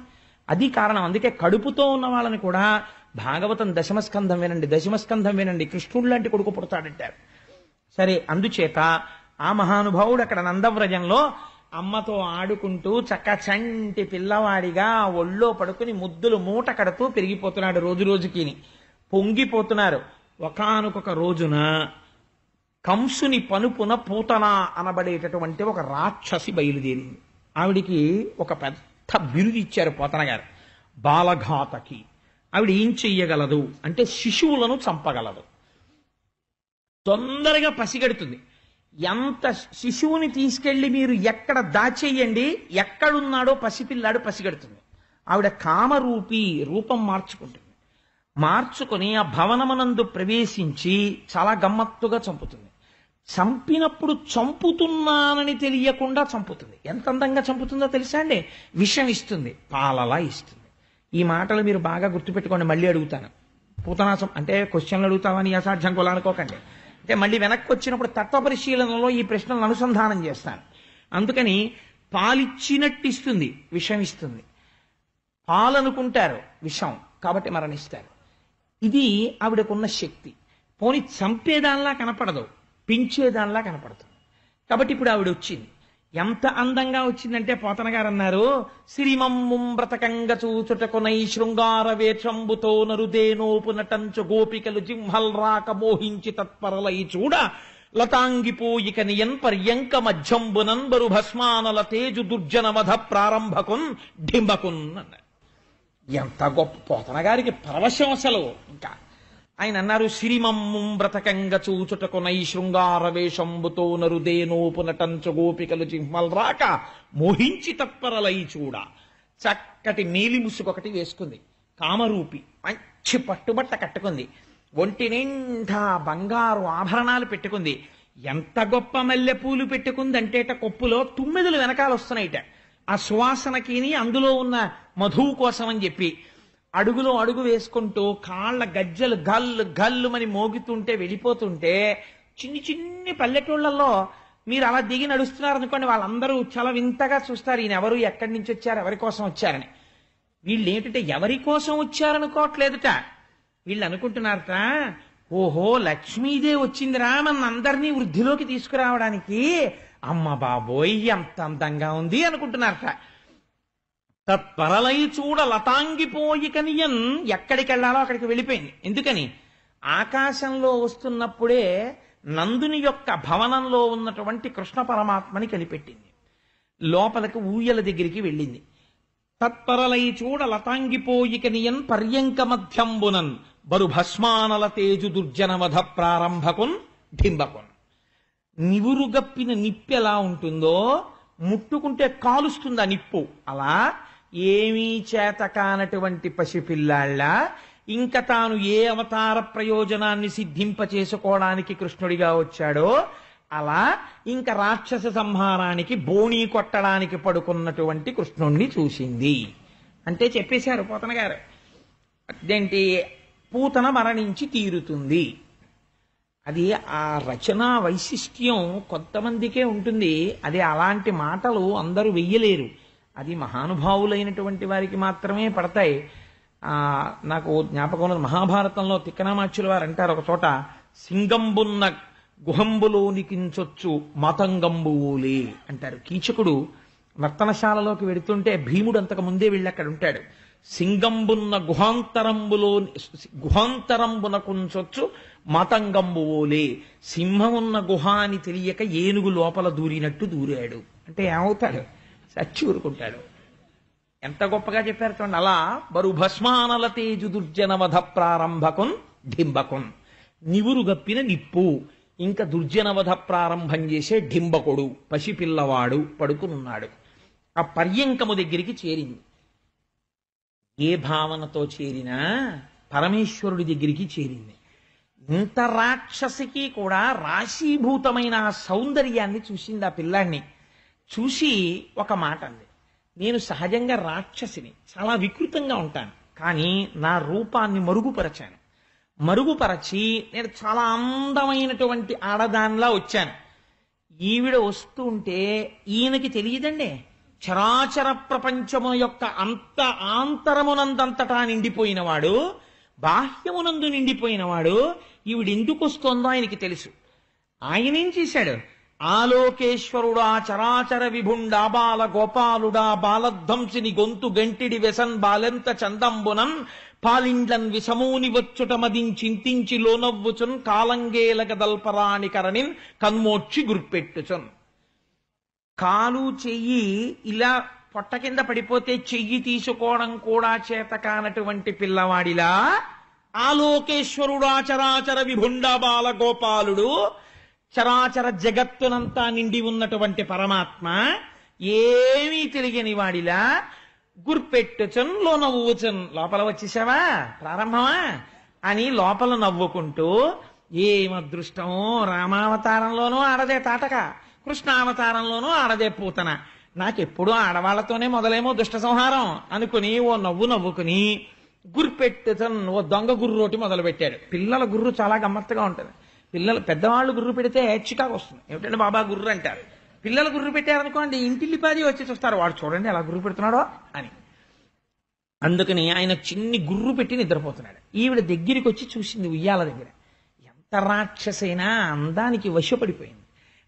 అది కారణం. అందుకే కడుపుతో ఉన్న వాళ్ళని కూడా భాగవతం దశమస్కంధం వినండి, దశమస్కంధం వినండి, కృష్ణుడు లాంటి కొడుకు పుడతాడంటారు. సరే, అందుచేత ఆ మహానుభావుడు అక్కడ నందవ్రజంలో అమ్మతో ఆడుకుంటూ చంటి పిల్లవాడిగా ఒళ్ళో పడుకుని ముద్దులు మూట కడుతూ పెరిగిపోతున్నాడు. రోజు రోజుకిని పొంగిపోతున్నారు. ఒకానొక రోజున కంసుని పనుపున పూతన అనబడేటటువంటి ఒక రాక్షసి బయలుదేరింది. ఆవిడికి ఒక పెద్ద బిరుదు ఇచ్చారు పోతన గారు, బాలఘాతకి. ఆవిడ ఏం చెయ్యగలదు అంటే శిశువులను చంపగలదు, తొందరగా పసిగడుతుంది. ఎంత శిశువుని తీసుకెళ్లి మీరు ఎక్కడ దాచేయండి, ఎక్కడున్నాడో పసిపిల్లాడు పసిగడుతుంది. ఆవిడ కామరూపి రూపం మార్చుకుని ఆ భవనమునందు ప్రవేశించి చాలా గమ్మత్తుగా చంపుతుంది. చంపినప్పుడు చంపుతున్నానని తెలియకుండా చంపుతుంది. ఎంత అందంగా చంపుతుందో తెలుసా అండి? విషం ఇస్తుంది, పాలలా ఇస్తుంది. ఈ మాటలు మీరు బాగా గుర్తుపెట్టుకోండి. మళ్ళీ అడుగుతాను. పూతనాశం అంటే క్వశ్చన్లు అడుగుతామని అసాధ్యం కొలానుకోకండి. అంటే మళ్ళీ వెనక్కి వచ్చినప్పుడు తత్వ పరిశీలనలో ఈ ప్రశ్నలను అనుసంధానం చేస్తాను. అందుకని పాలిచ్చినట్టు ఇస్తుంది, విషం ఇస్తుంది. పాలనుకుంటారు, విషం, కాబట్టి మరణిస్తారు. ఇది ఆవిడకున్న శక్తి. పోని చంపేదానిలా కనపడదు, పించేదానిలా కనపడుతుంది. కాబట్టి ఇప్పుడు ఆవిడ వచ్చింది. ఎంత అందంగా వచ్చిందంటే పోతన గారు అన్నారు, సిరిమమ్ముం బ్రతకంగ చూచుటకునై శృంగార వేషంబుతో నరుదేనోపు నటంచు గోపికలు జింహల్ రాక మోహించి తత్పరలై చూడ లతాంగిపోయిక నియన్ పర్యంక మధ్యంబునన్ బరు భస్మానల తేజు దుర్జనవధ ప్రారంభకున్ డింబకున్ అన్నారు. ఎంత గొప్ప పోతన గారికి పరవశం అసలు. ఇంకా ఆయన అన్నారు, సిరిమమ్ముం బ్రతకంగ చూచుటకునై శృంగార వేషంబుతో నరుదేనోపు నటంచు గోపికలు జింహల్ రాక మోహించి తత్పరలై చూడ. చక్కటి నీలి ముసుగొకటి వేసుకుంది, కామరూపి, మంచి పట్టుబట్ట కట్టుకుంది, ఒంటి నిండా బంగారు ఆభరణాలు పెట్టుకుంది. ఎంత గొప్ప మల్లెపూలు పెట్టుకుందంటేట కొప్పులో తుమ్మెదలు వెనకాల వస్తున్నాయిట. ఆ సువాసనకి అందులో ఉన్న మధువు కోసం అని చెప్పి అడుగులో అడుగు వేసుకుంటూ కాళ్ళ గజ్జలు గల్లు గల్లుమని మోగుతుంటే వెళ్ళిపోతుంటే, చిన్ని పల్లెటూళ్లలో మీరు అలా దిగి నడుస్తున్నారనుకోండి, వాళ్ళందరూ చాలా వింతగా చూస్తారు, ఈయన ఎవరు, ఎక్కడి నుంచి వచ్చారు, ఎవరి కోసం వచ్చారని. వీళ్ళు ఏంటంటే ఎవరి కోసం వచ్చారనుకోవట్లేదుట. వీళ్ళు అనుకుంటున్నారట, ఓహో లక్ష్మీదేవి వచ్చిందిరా మన అందరినీ వృద్ధిలోకి తీసుకురావడానికి, అమ్మ బాబోయ్ ఎంత అందంగా ఉంది అనుకుంటున్నారట. తత్పరలై చూడ లతాంగిపోయికనియన్, ఎక్కడికి వెళ్ళాలో అక్కడికి వెళ్ళిపోయింది. ఎందుకని? ఆకాశంలో వస్తున్నప్పుడే నందుని యొక్క భవనంలో ఉన్నటువంటి కృష్ణ పరమాత్మని కనిపెట్టింది. లోపలికి ఊయల దగ్గరికి వెళ్ళింది. తత్పరలై చూడ లతాంగిపోయికనియన్ పర్యంక మధ్యంబునన్ బరు భస్మానల తేజు దుర్జనవధ ప్రారంభకున్ ఢింబకున్. నివురుగప్పిన నిప్పు ఎలా ఉంటుందో, ముట్టుకుంటే కాలుస్తుంది ఆ నిప్పు, అలా ఏమీ చేత కానటువంటి పసిపిల్లాళ్ళ ఇంకా తాను ఏ అవతార ప్రయోజనాన్ని సిద్ధింపచేసుకోవడానికి కృష్ణుడిగా వచ్చాడో అలా ఇంకా రాక్షస సంహారానికి బోణీ కొట్టడానికి పడుకున్నటువంటి కృష్ణుణ్ణి చూసింది అంటే చెప్పేశారు పోతన గారు. అదేంటి? పూతన మరణించి తీరుతుంది. అది ఆ రచనా వైశిష్ట్యం కొంతమందికే ఉంటుంది. అది అలాంటి మాటలు అందరూ వెయ్యలేరు. అది మహానుభావులైనటువంటి వారికి మాత్రమే పడతాయి. నాకు జ్ఞాపకం ఉన్నది, మహాభారతంలో తిక్కనామాచ్యుల వారు అంటారు ఒక చోట, సింగంబున్న గుహంబులోనికించొచ్చు మతంగంబువులే అంటారు. కీచకుడు నర్తనశాలలోకి వెడుతుంటే భీముడు అంతకు ముందే వెళ్ళి అక్కడ ఉంటాడు. సింగంబున్న గుహాంతరంబునకుంచొచ్చు మతంగంబువులే, సింహమున్న గుహ అని తెలియక ఏనుగు లోపల దూరినట్టు దూరాడు అంటే ఏమవుతాడు? చచ్చి ఊరుకుంటాడు. ఎంత గొప్పగా చెప్పారు చూడండి. అలా బరు భస్మానల తేజు దుర్జనవధ ప్రారంభకున్ ఢింబకున్, నివురు గప్పిన నిప్పు, ఇంకా దుర్జనవధ ప్రారంభం చేసే ఢింబకుడు పసిపిల్లవాడు పడుకునున్నాడు. ఆ పర్యంకము దగ్గరికి చేరింది. ఏ భావనతో చేరినా పరమేశ్వరుడి దగ్గరికి చేరింది. ఇంత రాక్షసికి కూడా రాశీభూతమైన ఆ సౌందర్యాన్ని చూసింది. ఆ పిల్లాన్ని చూసి ఒక మాట అంది, నేను సహజంగా రాక్షసిని, చాలా వికృతంగా ఉంటాను, కానీ నా రూపాన్ని మరుగుపరచాను. మరుగుపరచి నేను చాలా అందమైనటువంటి ఆడదానిలా వచ్చాను. ఈవిడ వస్తూ ఉంటే ఈయనకి తెలియదండి, చరాచర ప్రపంచము యొక్క ఆంతరమునందంతటా నిండిపోయినవాడు, బాహ్యమునందు నిండిపోయినవాడు. ఈవిడెందుకు వస్తోందో ఆయనకి తెలుసు. ఆయనేం చేశాడు? ఆలోకేశ్వరుడా చరాచర విభుండా బాల గోపాలుడా బాలధ్వంసిని గొంతు గంటిడి వెసన్ బాలెంత చందంబునన్ పాలిండ్లన్ విషమూని వచ్చుట మదించింతించి లోనవ్వుచున్ కాలంగేలక దల్పరాణి కరణిన్ కన్మోక్షి గుర్పెట్టుచున్. కాలు చెయ్యి ఇలా పొట్ట కింద పడిపోతే చెయ్యి తీసుకోవడం కూడా చేత కానటువంటి పిల్లవాడిలా ఆలోకేశ్వరుడా చరాచర విభుండా బాల గోపాలుడు, చరాచర జగత్తునంతా నిండి ఉన్నటువంటి పరమాత్మ ఏమీ తెలియని వాడిలా గుర్పెట్టుచన్ లో నవ్వుచన్. లోపల వచ్చేసావా, ప్రారంభమా అని లోపల నవ్వుకుంటూ, ఏం అదృష్టమో, రామావతారంలోనూ ఆడదే తాటక, కృష్ణావతారంలోనూ ఆడదే పూతన, నాకెప్పుడూ ఆడవాళ్లతోనే మొదలేమో దుష్ట సంహారం అనుకుని ఓ నవ్వు నవ్వుకుని గుర్పెట్టుచన్ ఓ దొంగ గుర్రోటి మొదలు పెట్టాడు. పిల్లల గుర్రు చాలా గమ్మత్తుగా ఉంటుంది. పెద్దవాళ్ళు గుర్రు పెడితే చికాకు వస్తుంది. ఏమిటంటే బాబా గుర్రు అంటారు. పిల్లలు గుర్రు పెట్టారనుకోండి ఇంటిల్లిపాది వచ్చి చూస్తారు, వాడు చూడండి ఎలా గుర్రు పెడుతున్నాడో అని. అందుకని ఆయన చిన్ని గుర్రు పెట్టి నిద్రపోతున్నాడు. ఈవిడ దగ్గరికి వచ్చి చూసింది ఉయ్యాల దగ్గర. ఎంత రాక్షసైనా అందానికి వశపడిపోయింది.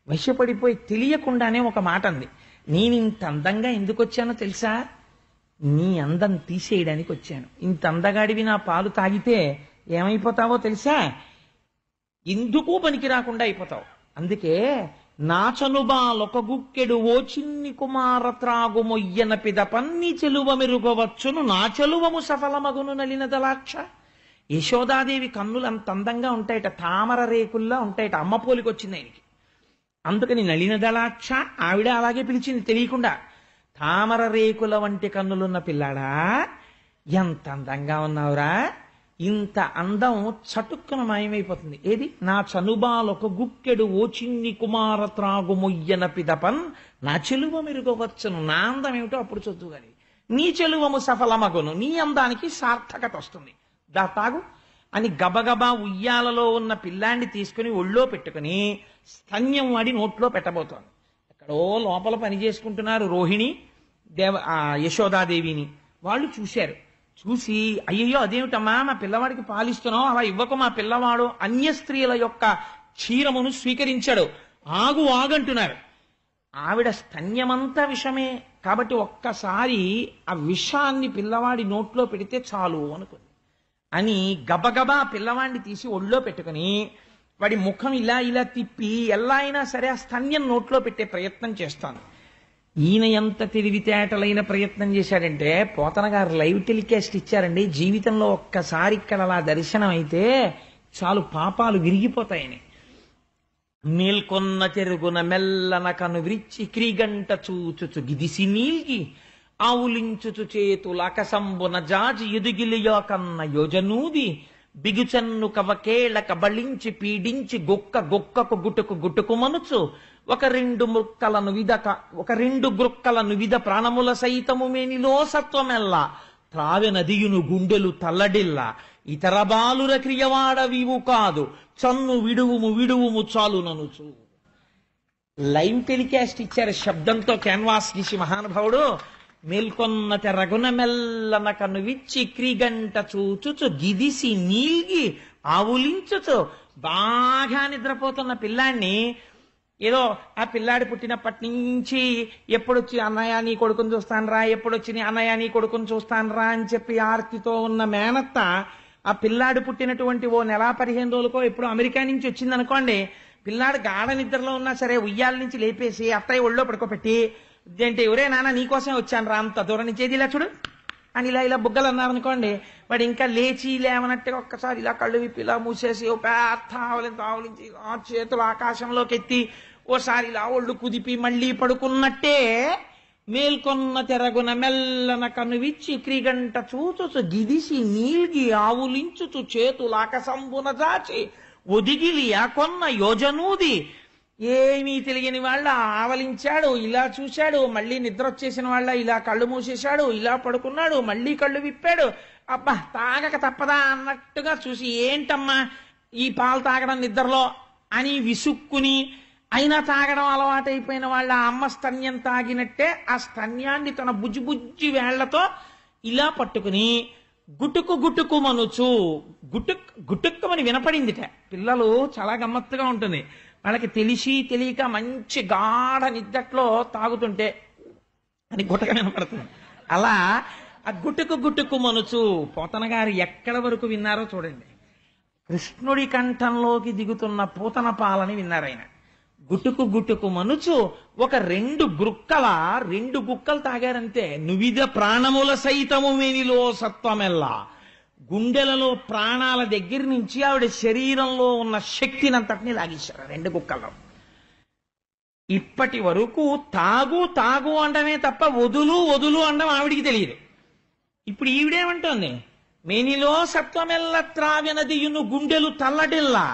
వశపడిపోయి తెలియకుండానే ఒక మాట అంది, నేను ఇంత అందంగా ఎందుకు వచ్చానో తెలుసా? నీ అందం తీసేయడానికి వచ్చాను. ఇంత అందగాడివి నా పాలు తాగితే ఏమైపోతావో తెలుసా? ఎందుకు పనికి రాకుండా అయిపోతావు. అందుకే నాచనుబాలొక గుక్కెడు ఓ చిన్ని కుమార త్రాగు మొయ్యన పిదపన్ని చెలువ మెరుగవచ్చును నా చెలువము సఫలమగును నలిన దలాక్ష. యశోదాదేవి కన్నులు అంత అందంగా ఉంటాయట, తామర రేకుల్లా ఉంటాయట. అమ్మ పోలికి వచ్చింది ఆయనకి. అందుకని నలిన దలాక్ష ఆవిడ అలాగే పిలిచింది తెలియకుండా. తామర రేకుల వంటి కన్నులున్న పిల్లాడా, ఎంత అందంగా ఉన్నావురా. ఇంత అందం చటుక్కున మాయమైపోతుంది. ఏది? నా చనుబాలొక గుక్కెడు ఓ చిన్ని కుమార త్రాగు మొయ్యన పిదపన్ నా చెలువ మెరుగవచ్చును. నా అందం ఏమిటో అప్పుడు చదువు గాని, నీ చెలువము సఫలమగును, నీ అందానికి సార్థకత వస్తుంది, దా తాగు అని గబగబా ఉయ్యాలలో ఉన్న పిల్లాన్ని తీసుకుని ఒళ్ళో పెట్టుకుని స్తన్యం వాడి నోట్లో పెట్టబోతోంది. ఎక్కడో లోపల పని చేసుకుంటున్నారు రోహిణి యశోదాదేవిని. వాళ్ళు చూశారు. చూసి, అయ్యయ్యో అదేమిటమ్మా మా పిల్లవాడికి పాలిస్తున్నావు, అలా ఇవ్వకు, మా పిల్లవాడు అన్య స్త్రీల యొక్క క్షీరమును స్వీకరించాడు, ఆగు ఆగంటున్నారు. ఆవిడ స్తన్యమంతా విషమే కాబట్టి ఒక్కసారి ఆ విషాన్ని పిల్లవాడి నోట్లో పెడితే చాలు అనుకుంది. అని గబగబా పిల్లవాడిని తీసి ఒళ్ళో పెట్టుకుని వాడి ముఖం ఇలా ఇలా తిప్పి ఎలా అయినా సరే ఆ స్తన్యం నోట్లో పెట్టే ప్రయత్నం చేస్తాను. ఈయన ఎంత తెలివితేటలైన ప్రయత్నం చేశాడంటే, పోతన గారు లైవ్ టెలికాస్ట్ ఇచ్చారండి. జీవితంలో ఒక్కసారి ఇక్కడ అలా దర్శనం అయితే చాలు పాపాలు విరిగిపోతాయని. మేల్కొన్న చెరుగున మెల్లన కను విరిచి క్రీగంట చూచుచు గిదిసి నీల్గి ఆవులించుచు చేతులకసంబున జాజి ఎదుగిలియో కన్న యోజనూది బిగుచన్ను కవకేళ కబళించి పీడించి గొక్కకు గుటుకు గుటుకు మనుచు ఒక రెండు గ్రుక్కలను విధ ప్రాణముల సైతము మేనిలో సత్వమెల్ల త్రావె నదియును గుండెలు తల్లడిల్ల ఇతర బాలుర క్రియవాడవివు కాదు చన్ను విడువుము చాలు ననుచు. లైవ్ టెలికాస్ట్ ఇచ్చారు శబ్దంతో క్యాన్వాస్ గీసి మహానుభావుడు. మేల్కొన్న తెరగున మెల్లన కను విచ్చి క్రీగంట చూచుచు గిదిసి నీల్గి ఆవులించుచు బాగా నిద్రపోతున్న పిల్లాన్ని ఏదో ఆ పిల్లాడి పుట్టినప్పటి నుంచి ఎప్పుడొచ్చి అన్నయ్య నీ కొడుకుని చూస్తానరా, ఎప్పుడొచ్చి అన్నయ్య నీ కొడుకుని చూస్తానరా అని చెప్పి ఆర్తితో ఉన్న మేనత్త ఆ పిల్లాడు పుట్టినటువంటి ఓ నెల 15 రోజులకో ఎప్పుడు అమెరికా నుంచి వచ్చింది అనుకోండి, పిల్లాడు గాఢ నిద్రలో ఉన్నా సరే ఉయ్యాల నుంచి లేపేసి అత్తయ్య ఒళ్ళో పడుకోబెట్టి, ఏంటి ఎవరే నాన్న నీకోసం వచ్చాను రా, అంత దూరం నుంచి ఏది ఇలా చూడు అని ఇలా బుగ్గలు అన్నారనుకోండి, వాడు ఇంకా లేచి లేవనట్టుగా ఒక్కసారి ఇలా కళ్ళు విప్పి ఇలా మూసేసి ఓ పెద్ద ఆవలించి ఆ చేతులు ఆకాశంలోకి ఎత్తి ఓసారి ఇలా ఒళ్ళు కుదిపి మళ్ళీ పడుకున్నట్టే మేల్కొన్న తెరగున మెల్లన కనువిచ్చి క్రీగంట చూచుచు గిదిసి నీల్గి ఆవులించుచు చేతులాకసంబున జాచి ఒదిగిలి కొన్న యోజనూది ఏమీ తెలియని వాళ్ళ ఆవలించాడు, ఇలా చూశాడు, మళ్ళీ నిద్ర వచ్చేసిన వాళ్ళ ఇలా కళ్ళు మూసేశాడు, ఇలా పడుకున్నాడు, మళ్ళీ కళ్ళు విప్పాడు. అబ్బా తాగక తప్పదా అన్నట్టుగా చూసి, ఏంటమ్మా ఈ పాలు తాగడం నిద్రలో అని విసుక్కుని, అయినా తాగడం అలవాటైపోయిన వాళ్ళ అమ్మ స్తన్యం తాగినట్టే ఆ స్తన్యాన్ని తన బుజ్జి బుజ్జి వేళ్లతో ఇలా పట్టుకుని గుటుకు గుటుకు మనుచు, గుటుక్కుమని వినపడిందిట. పిల్లలు చాలా గమ్మత్తుగా ఉంటుంది, వాళ్ళకి తెలిసి తెలియక మంచి గాఢ నిద్దట్లో తాగుతుంటే అని గుటక వినపడుతుంది. అలా ఆ గుటుకు గుటుకు మనుచు పోతన గారు ఎక్కడ వరకు విన్నారో చూడండి. కృష్ణుడి కంఠంలోకి దిగుతున్న పూతన పాలని విన్నారు ఆయన. గుటుకు గుటుకు మనుచు ఒక 2 గుక్కలు తాగారంతే. నువిద ప్రాణముల సైతము మేనిలో సత్వమెల్లా, గుండెలలో ప్రాణాల దగ్గర నుంచి ఆవిడ శరీరంలో ఉన్న శక్తినంతటిని లాగేశారు 2 గుక్కల్లో. ఇప్పటి వరకు తాగు తాగు అండమే తప్ప వదులు వదులు అండం ఆవిడికి తెలియదు. ఇప్పుడు ఈవిడేమంటోంది, మేనిలో సత్వమెల్ల త్రావెనదియును గుండెలు తల్లడిల్లా,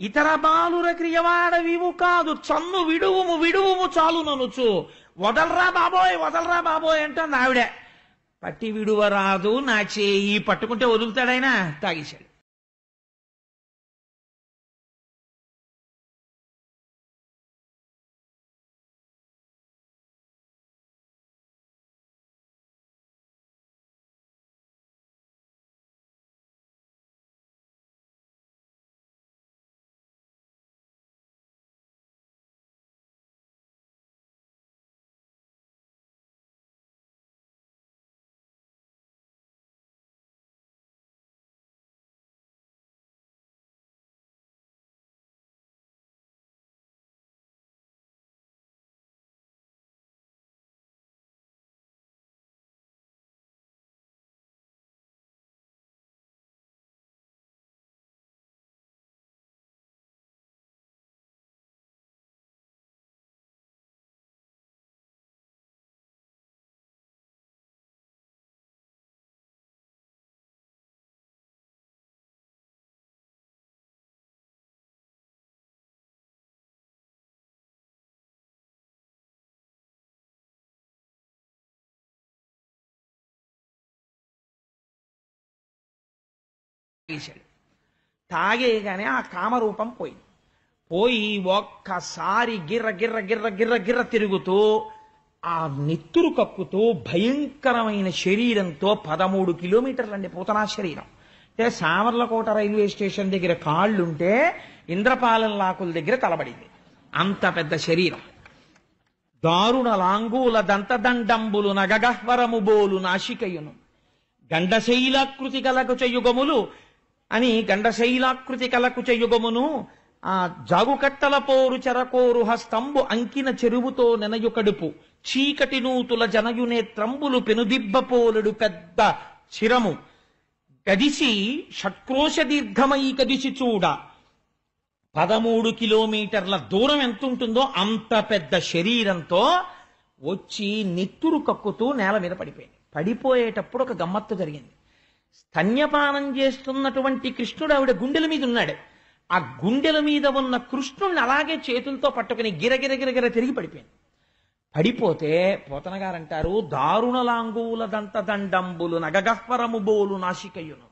ఇతర బాలుర క్రియవాడవివు కాదు, చన్ను విడువుము విడువుము చాలు ననుచు, వదలరా బాబోయ్ అంటోంది ఆవిడే. పట్టి విడువరాదు నా చేయి, పట్టుకుంటే వదులుతాడైనా. తాగేశాడు. తాగేగానే ఆ కామరూపం పోయి ఒక్కసారి గిర్ర గిర్ర గిర్ర గిర్ర గిర్ర తిరుగుతూ ఆ నెత్తురు కక్కుతూ భయంకరమైన శరీరంతో 13 కిలోమీటర్లండి పూతనా శరీరం. అంటే సామర్లకోట రైల్వే స్టేషన్ దగ్గర కాళ్ళుంటే ఇంద్రపాలెం లాకుల దగ్గర తలబడింది, అంత పెద్ద శరీరం. దారుణ లాంగూల దంతదండంబులు నగగహ్వరము బోలు నాశికయును, గండశైలాకృతి కలకు చెయ్యుగములు అని గండశైలాకృతి కలకు చెయ్యుగమును, ఆ జాగుకట్టల పోరు చెరకోరు హస్తంబు అంకిన చెరువుతో నెనయు కడుపు, చీకటి నూతుల జనయునేత్రంబులు పెనుదిబ్బపోలుడు పెద్ద చిరము, గదిసి షట్క్రోశ దీర్ఘమై కదిసి చూడ. 13 కిలోమీటర్ల దూరం ఎంత ఉంటుందో అంత పెద్ద శరీరంతో వచ్చి నెత్తురు కక్కుతూ నేల మీద పడిపోయింది. పడిపోయేటప్పుడు ఒక గమ్మత్తు జరిగింది. స్తన్యపానం చేస్తున్నటువంటి కృష్ణుడు ఆవిడ గుండెల మీద ఉన్నాడు. ఆ గుండెల మీద ఉన్న కృష్ణుడిని అలాగే చేతులతో పట్టుకుని గిరగిర గిరగిర తిరిగి పడిపోయింది. పడిపోతే పోతన గారంటారు, దారుణలాంగూల దంతదండంబులు నగగహ్వరము బోలు నాశికయును.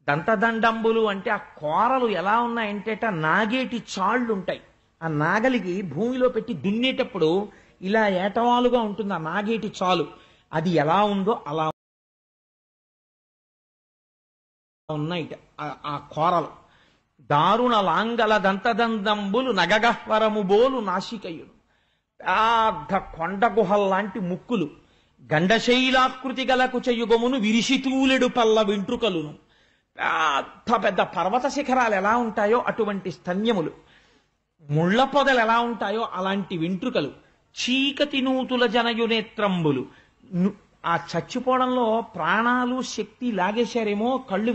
దంతదండంబులు అంటే ఆ కోరలు ఎలా ఉన్నాయంటే నాగేటి చాళ్ళు ఉంటాయి. ఆ నాగలికి భూమిలో పెట్టి దున్నేటప్పుడు ఇలా ఏటవాలుగా ఉంటుంది ఆ నాగేటి చాలు. అది ఎలా ఉందో అలా ఉన్నాయి ఆ కోరలు. దారుణ లాంగల దంతదండంబులు నగగహ్వరము బోలు నాశికయుడు, పెద్ద కొండ గుహల్లాంటి ముక్కులు, గండశైలాకృతి గలకు చెయ్యుగమును విరిసితూలెడు పల్ల వెంట్రుకలును, పెద్ద పెద్ద పర్వత శిఖరాలు ఎలా ఉంటాయో అటువంటి స్తన్యములు, ముళ్ల పొదలు ఎలా ఉంటాయో అలాంటి వెంట్రుకలు, చీకటి నూతుల జనయునేత్రంబులు. ఆ చచ్చిపోవడంలో ప్రాణాలు శక్తి లాగేశారేమో, కళ్ళు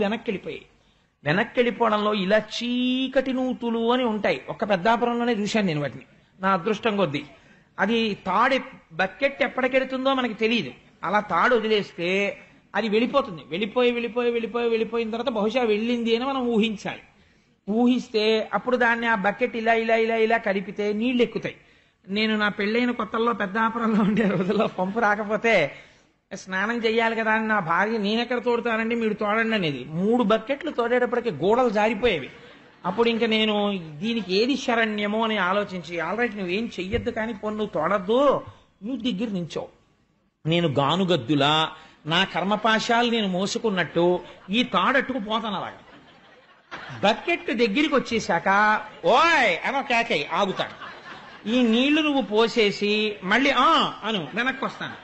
వెనక్కెళ్ళిపోవడంలో ఇలా చీకటి నూతులు అని ఉంటాయి. ఒక పెద్దాపురంలోనే చూశాను నేను వాటిని, నా అదృష్టం కొద్దీ. అది తాడు బకెట్ ఎప్పటికెడుతుందో మనకి తెలియదు. అలా తాడు వదిలేస్తే అది వెళ్ళిపోతుంది. వెళ్ళిపోయిన తర్వాత బహుశా వెళ్ళింది అని మనం ఊహించాలి. ఊహిస్తే అప్పుడు దాన్ని ఆ బకెట్ ఇలా ఇలా ఇలా ఇలా కలిపితే నీళ్లు ఎక్కుతాయి. నేను నా పెళ్ళైన కొత్తల్లో పెద్దాపురంలో ఉండే రోజుల్లో పంపు రాకపోతే స్నానం చెయ్యాలి కదా అని నా భార్య నేనెక్కడ తోడుతానండి మీరు తోడండి అనేది 3 బకెట్లు తోడేటప్పటికి గోడలు జారిపోయేవి. అప్పుడు ఇంకా నేను దీనికి ఏది శరణ్యమో అని ఆలోచించి ఆల్రైట్ నువ్వేం చెయ్యొద్దు కానీ నువ్వు తోడద్దు, నువ్వు దగ్గర నించో, నేను గానుగద్దులా నా కర్మపాశాలు నేను మోసుకున్నట్టు ఈ తాడట్టుకు పోతాను. అలాగా బకెట్ దగ్గరికి వచ్చేసాక ఓయ్ అనో కేకై ఆగుతాడు. ఈ నీళ్లు నువ్వు పోసేసి మళ్ళీ అను వెనక్కి వస్తాను,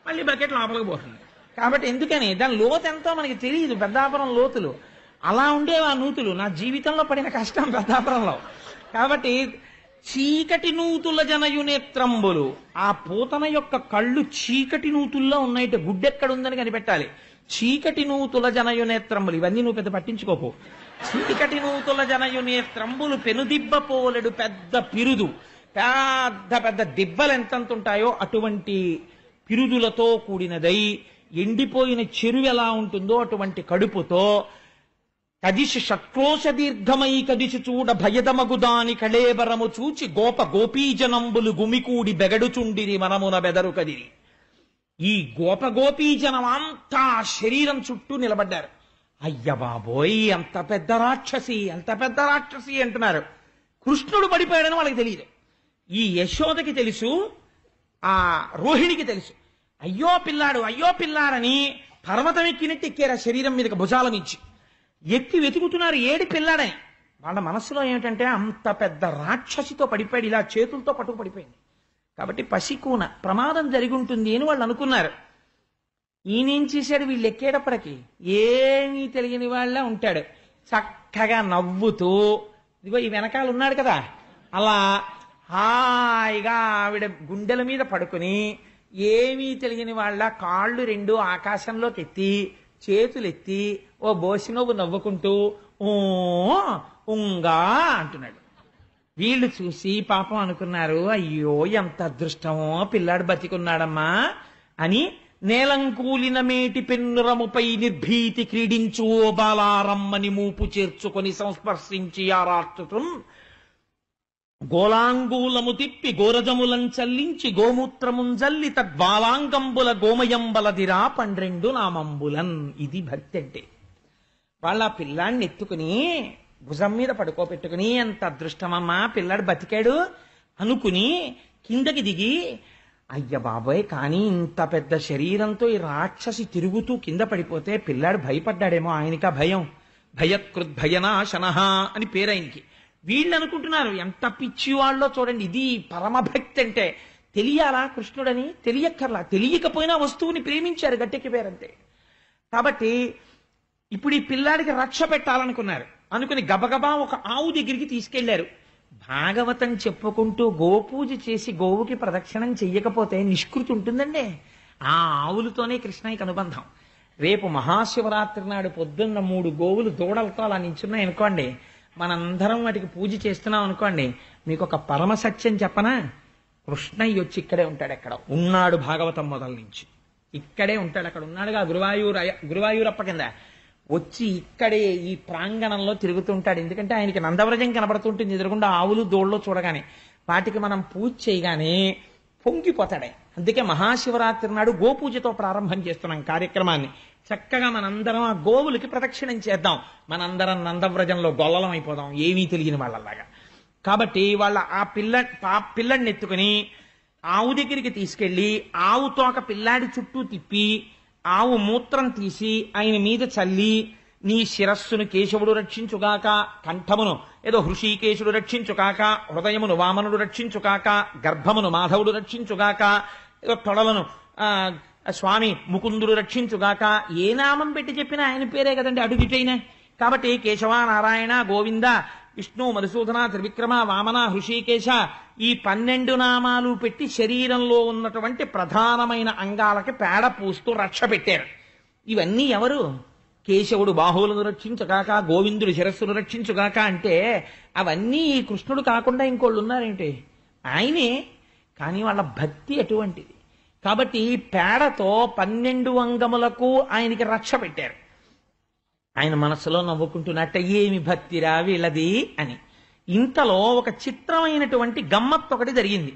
మళ్ళీ బకెట్ లోపలికి పోతుంది. కాబట్టి ఎందుకని దాని లోతు ఎంతో మనకి తెలియదు. పెద్దాపురం లోతులు అలా ఉండేవి ఆ నూతులు. నా జీవితంలో పడిన కష్టం పెద్దాపురంలో. కాబట్టి చీకటి నూతుల జనయునేత్రంబులు, ఆ పూతన యొక్క కళ్ళు చీకటి నూతుల్లో ఉన్నాయిట. గుడ్డెక్కడుందని కనిపెట్టాలి. చీకటి నూతుల జనయునేత్రంబులు ఇవన్నీ నువ్వు పెద్ద పట్టించుకోకు. చీకటి నూతుల జనయునేత్రంబులు పెనుదిబ్బ పోలెడు పెద్ద పిరుదు, పెద్ద పెద్ద దిబ్బలు ఎంతంత ఉంటాయో అటువంటి పిరుదులతో కూడినదై, ఎండిపోయిన చెరువు ఎలా ఉంటుందో అటువంటి కడుపుతో, కదిసి షట్కోశ దీర్ఘమై కదిసి చూడ భయదమగుదాని కళేబరము చూచి గోపీజనంబులు గుమికూడి బెగడుచుండిరి మనమున బెదరు కదిరి. ఈ గోపీజనం అంతా శరీరం చుట్టూ నిలబడ్డారు. అయ్య బాబోయ్ ఎంత పెద్ద రాక్షసి, ఎంత పెద్ద రాక్షసి అంటున్నారు. కృష్ణుడు పడిపోయాడని వాళ్ళకి తెలియదు. ఈ యశోదకి తెలుసు, ఆ రోహిణికి తెలుసు. అయ్యో పిల్లాడని పర్వతం ఎక్కినట్టు ఎక్కారు ఆ శరీరం మీదకి భుజాల నుంచి. ఎక్కి వెతుకుతున్నారు ఏడి పిల్లాడని. వాళ్ళ మనస్సులో ఏమిటంటే అంత పెద్ద రాక్షసితో పడిపోయాడు, ఇలా చేతులతో పట్టుకు పడిపోయింది. కాబట్టి పసికూన ప్రమాదం జరిగి ఉంటుంది అని వాళ్ళు అనుకున్నారు. ఈయనేం చేశాడు, వీళ్ళు ఎక్కేటప్పటికి ఏమీ తెలియని వాళ్ళ ఉంటాడు. చక్కగా నవ్వుతూ ఇదిగో ఈ వెనకాల ఉన్నాడు కదా, అలా హాయిగా ఆవిడ గుండెల మీద పడుకుని ఏమీ తెలియని వాళ్ళ కాళ్ళు 2 ఆకాశంలోకి ఎత్తి చేతులెత్తి ఓ బోసినవ్వు నవ్వుకుంటూ ఓ ఉంగా అంటున్నాడు. వీళ్ళు చూసి పాపం అనుకున్నారు, అయ్యో ఎంత అదృష్టమో పిల్లాడు బతికున్నాడమ్మా అని. నేలంకూలిన మేటి పెన్నురముపై నిర్భీతి క్రీడించు ఓ బాలారమ్మని మూపు చేర్చుకొని సంస్పర్శించి ఆరార్చుతుం గోలాంగూలము తిప్పి గోరజములం చల్లించి గోమూత్రముంజల్లి తద్వాలాంగంబుల గోమయంబలదిరా 12 నామంబులన్. ఇది భక్తి అంటే. వాళ్ళ పిల్లాన్ని ఎత్తుకుని భుజం మీద పడుకోబెట్టుకుని ఎంత అదృష్టమమ్మా పిల్లాడు బతికాడు అనుకుని కిందకి దిగి, అయ్య బాబోయ్ కానీ ఇంత పెద్ద శరీరంతో ఈ రాక్షసి తిరుగుతూ కింద పడిపోతే పిల్లాడు భయపడ్డాడేమో, ఆయనకా భయం. భయకృద్భయనాశనః అని పేరు ఆయనకి. వీళ్ళు అనుకుంటున్నారు ఎంత పిచ్చి వాళ్ళో చూడండి. ఇది పరమభక్తి అంటే. తెలియాలా కృష్ణుడని? తెలియక్కర్లా. తెలియకపోయినా వస్తువుని ప్రేమించారు, గట్టెక్కిపోయారంతే. కాబట్టి ఇప్పుడు ఈ పిల్లాడికి రక్ష పెట్టాలనుకున్నారు. అనుకుని గబగబా ఒక ఆవు దగ్గరికి తీసుకెళ్లారు. భాగవతం చెప్పుకుంటూ గోపూజ చేసి గోవుకి ప్రదక్షిణం చెయ్యకపోతే నిష్కృతి ఉంటుందండి. ఆ ఆవులతోనే కృష్ణయ్యకి అనుబంధం. రేపు మహాశివరాత్రి నాడు పొద్దున్న 3 గోవులు దూడలతో అలా నించున్నాయి అనుకోండి, మనందరం వాటికి పూజ చేస్తున్నాం అనుకోండి, మీకు ఒక పరమ సత్యం చెప్పనా? కృష్ణయ్య వచ్చి ఇక్కడే ఉంటాడు. ఎక్కడ ఉన్నాడు? భాగవతం మొదల నుంచి ఇక్కడే ఉంటాడు. అక్కడ ఉన్నాడుగా గురువాయూరప్ప కింద వచ్చి ఇక్కడే ఈ ప్రాంగణంలో తిరుగుతుంటాడు. ఎందుకంటే ఆయనకి నందవ్రజం కనబడుతుంటుంది ఎదురుగుండా ఆవులు దోళ్ళలో చూడగానే. వాటికి మనం పూజ చేయగానే పొంగిపోతాడే. అందుకే మహాశివరాత్రి నాడు గోపూజతో ప్రారంభం చేస్తున్నాం కార్యక్రమాన్ని. చక్కగా మనందరం ఆ గోవులకి ప్రదక్షిణం చేద్దాం. మనందరం నందవ్రజంలో గొల్లలం అయిపోదాం, ఏమీ తెలియని వాళ్ళలాగా. కాబట్టి వాళ్ళ ఆ పిల్లాడిని ఎత్తుకుని ఆవు దగ్గరికి తీసుకెళ్లి ఆవు తోక పిల్లాడి చుట్టూ తిప్పి ఆవు మూత్రం తీసి ఆయన మీద చల్లి, నీ శిరస్సును కేశవుడు రక్షించుగాక, కంఠమును ఏదో హృషీకేశుడు రక్షించుగాక, హృదయమును వామనుడు రక్షించుగాక, గర్భమును మాధవుడు రక్షించుగాక, ఏదో తొడలను స్వామి ముకుందుడు రక్షించుగాక. ఏ నామం పెట్టి చెప్పినా ఆయన పేరే కదండి అడుగిటైనా. కాబట్టి కేశవ, నారాయణ, గోవింద, విష్ణు, మధుసూదన, త్రివిక్రమ, వామన, హృషీకేశ ఈ 12 నామాలు పెట్టి శరీరంలో ఉన్నటువంటి ప్రధానమైన అంగాలకి పేడ పూస్తూ రక్ష పెట్టారు. ఇవన్నీ ఎవరు? కేశవుడు బాహువులను రక్షించుగాక, గోవిందుడు శిరస్సును రక్షించుగాక అంటే అవన్నీ ఈ కృష్ణుడు కాకుండా ఇంకోళ్ళు ఉన్నారేంటి? ఆయనే. కానీ వాళ్ళ భక్తి అటువంటిది. కాబట్టి పేడతో 12 అంగములకు ఆయనకి రక్ష పెట్టారు. ఆయన మనసులో నవ్వుకుంటున్నట్ట ఏమి భక్తిరా వీళ్ళది అని. ఇంతలో ఒక చిత్రమైనటువంటి గమ్మత్తు ఒకటి జరిగింది.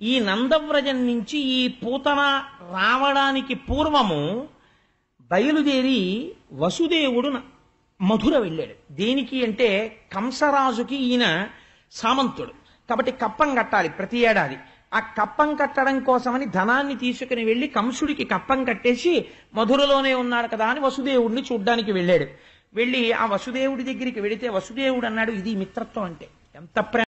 ఈ నందవ్రజం నుంచి ఈ పూతన రావడానికి పూర్వము బయలుదేరి వసుదేవుడు మధుర వెళ్ళాడు. దేనికి అంటే కంసరాజుకి ఈయన సామంతుడు కాబట్టి కప్పం కట్టాలి ప్రతి ఏడాది. ఆ కప్పం కట్టడం కోసమని ధనాన్ని తీసుకుని వెళ్ళి కంసుడికి కప్పం కట్టేసి మధురలోనే ఉన్నాడు కదా అని వసుదేవుడిని చూడ్డానికి వెళ్ళాడు. వెళ్ళి ఆ వసుదేవుడి దగ్గరికి వెళితే వసుదేవుడు అన్నాడు, ఇది మిత్రత్వం అంటే ఎంత ప్రేమ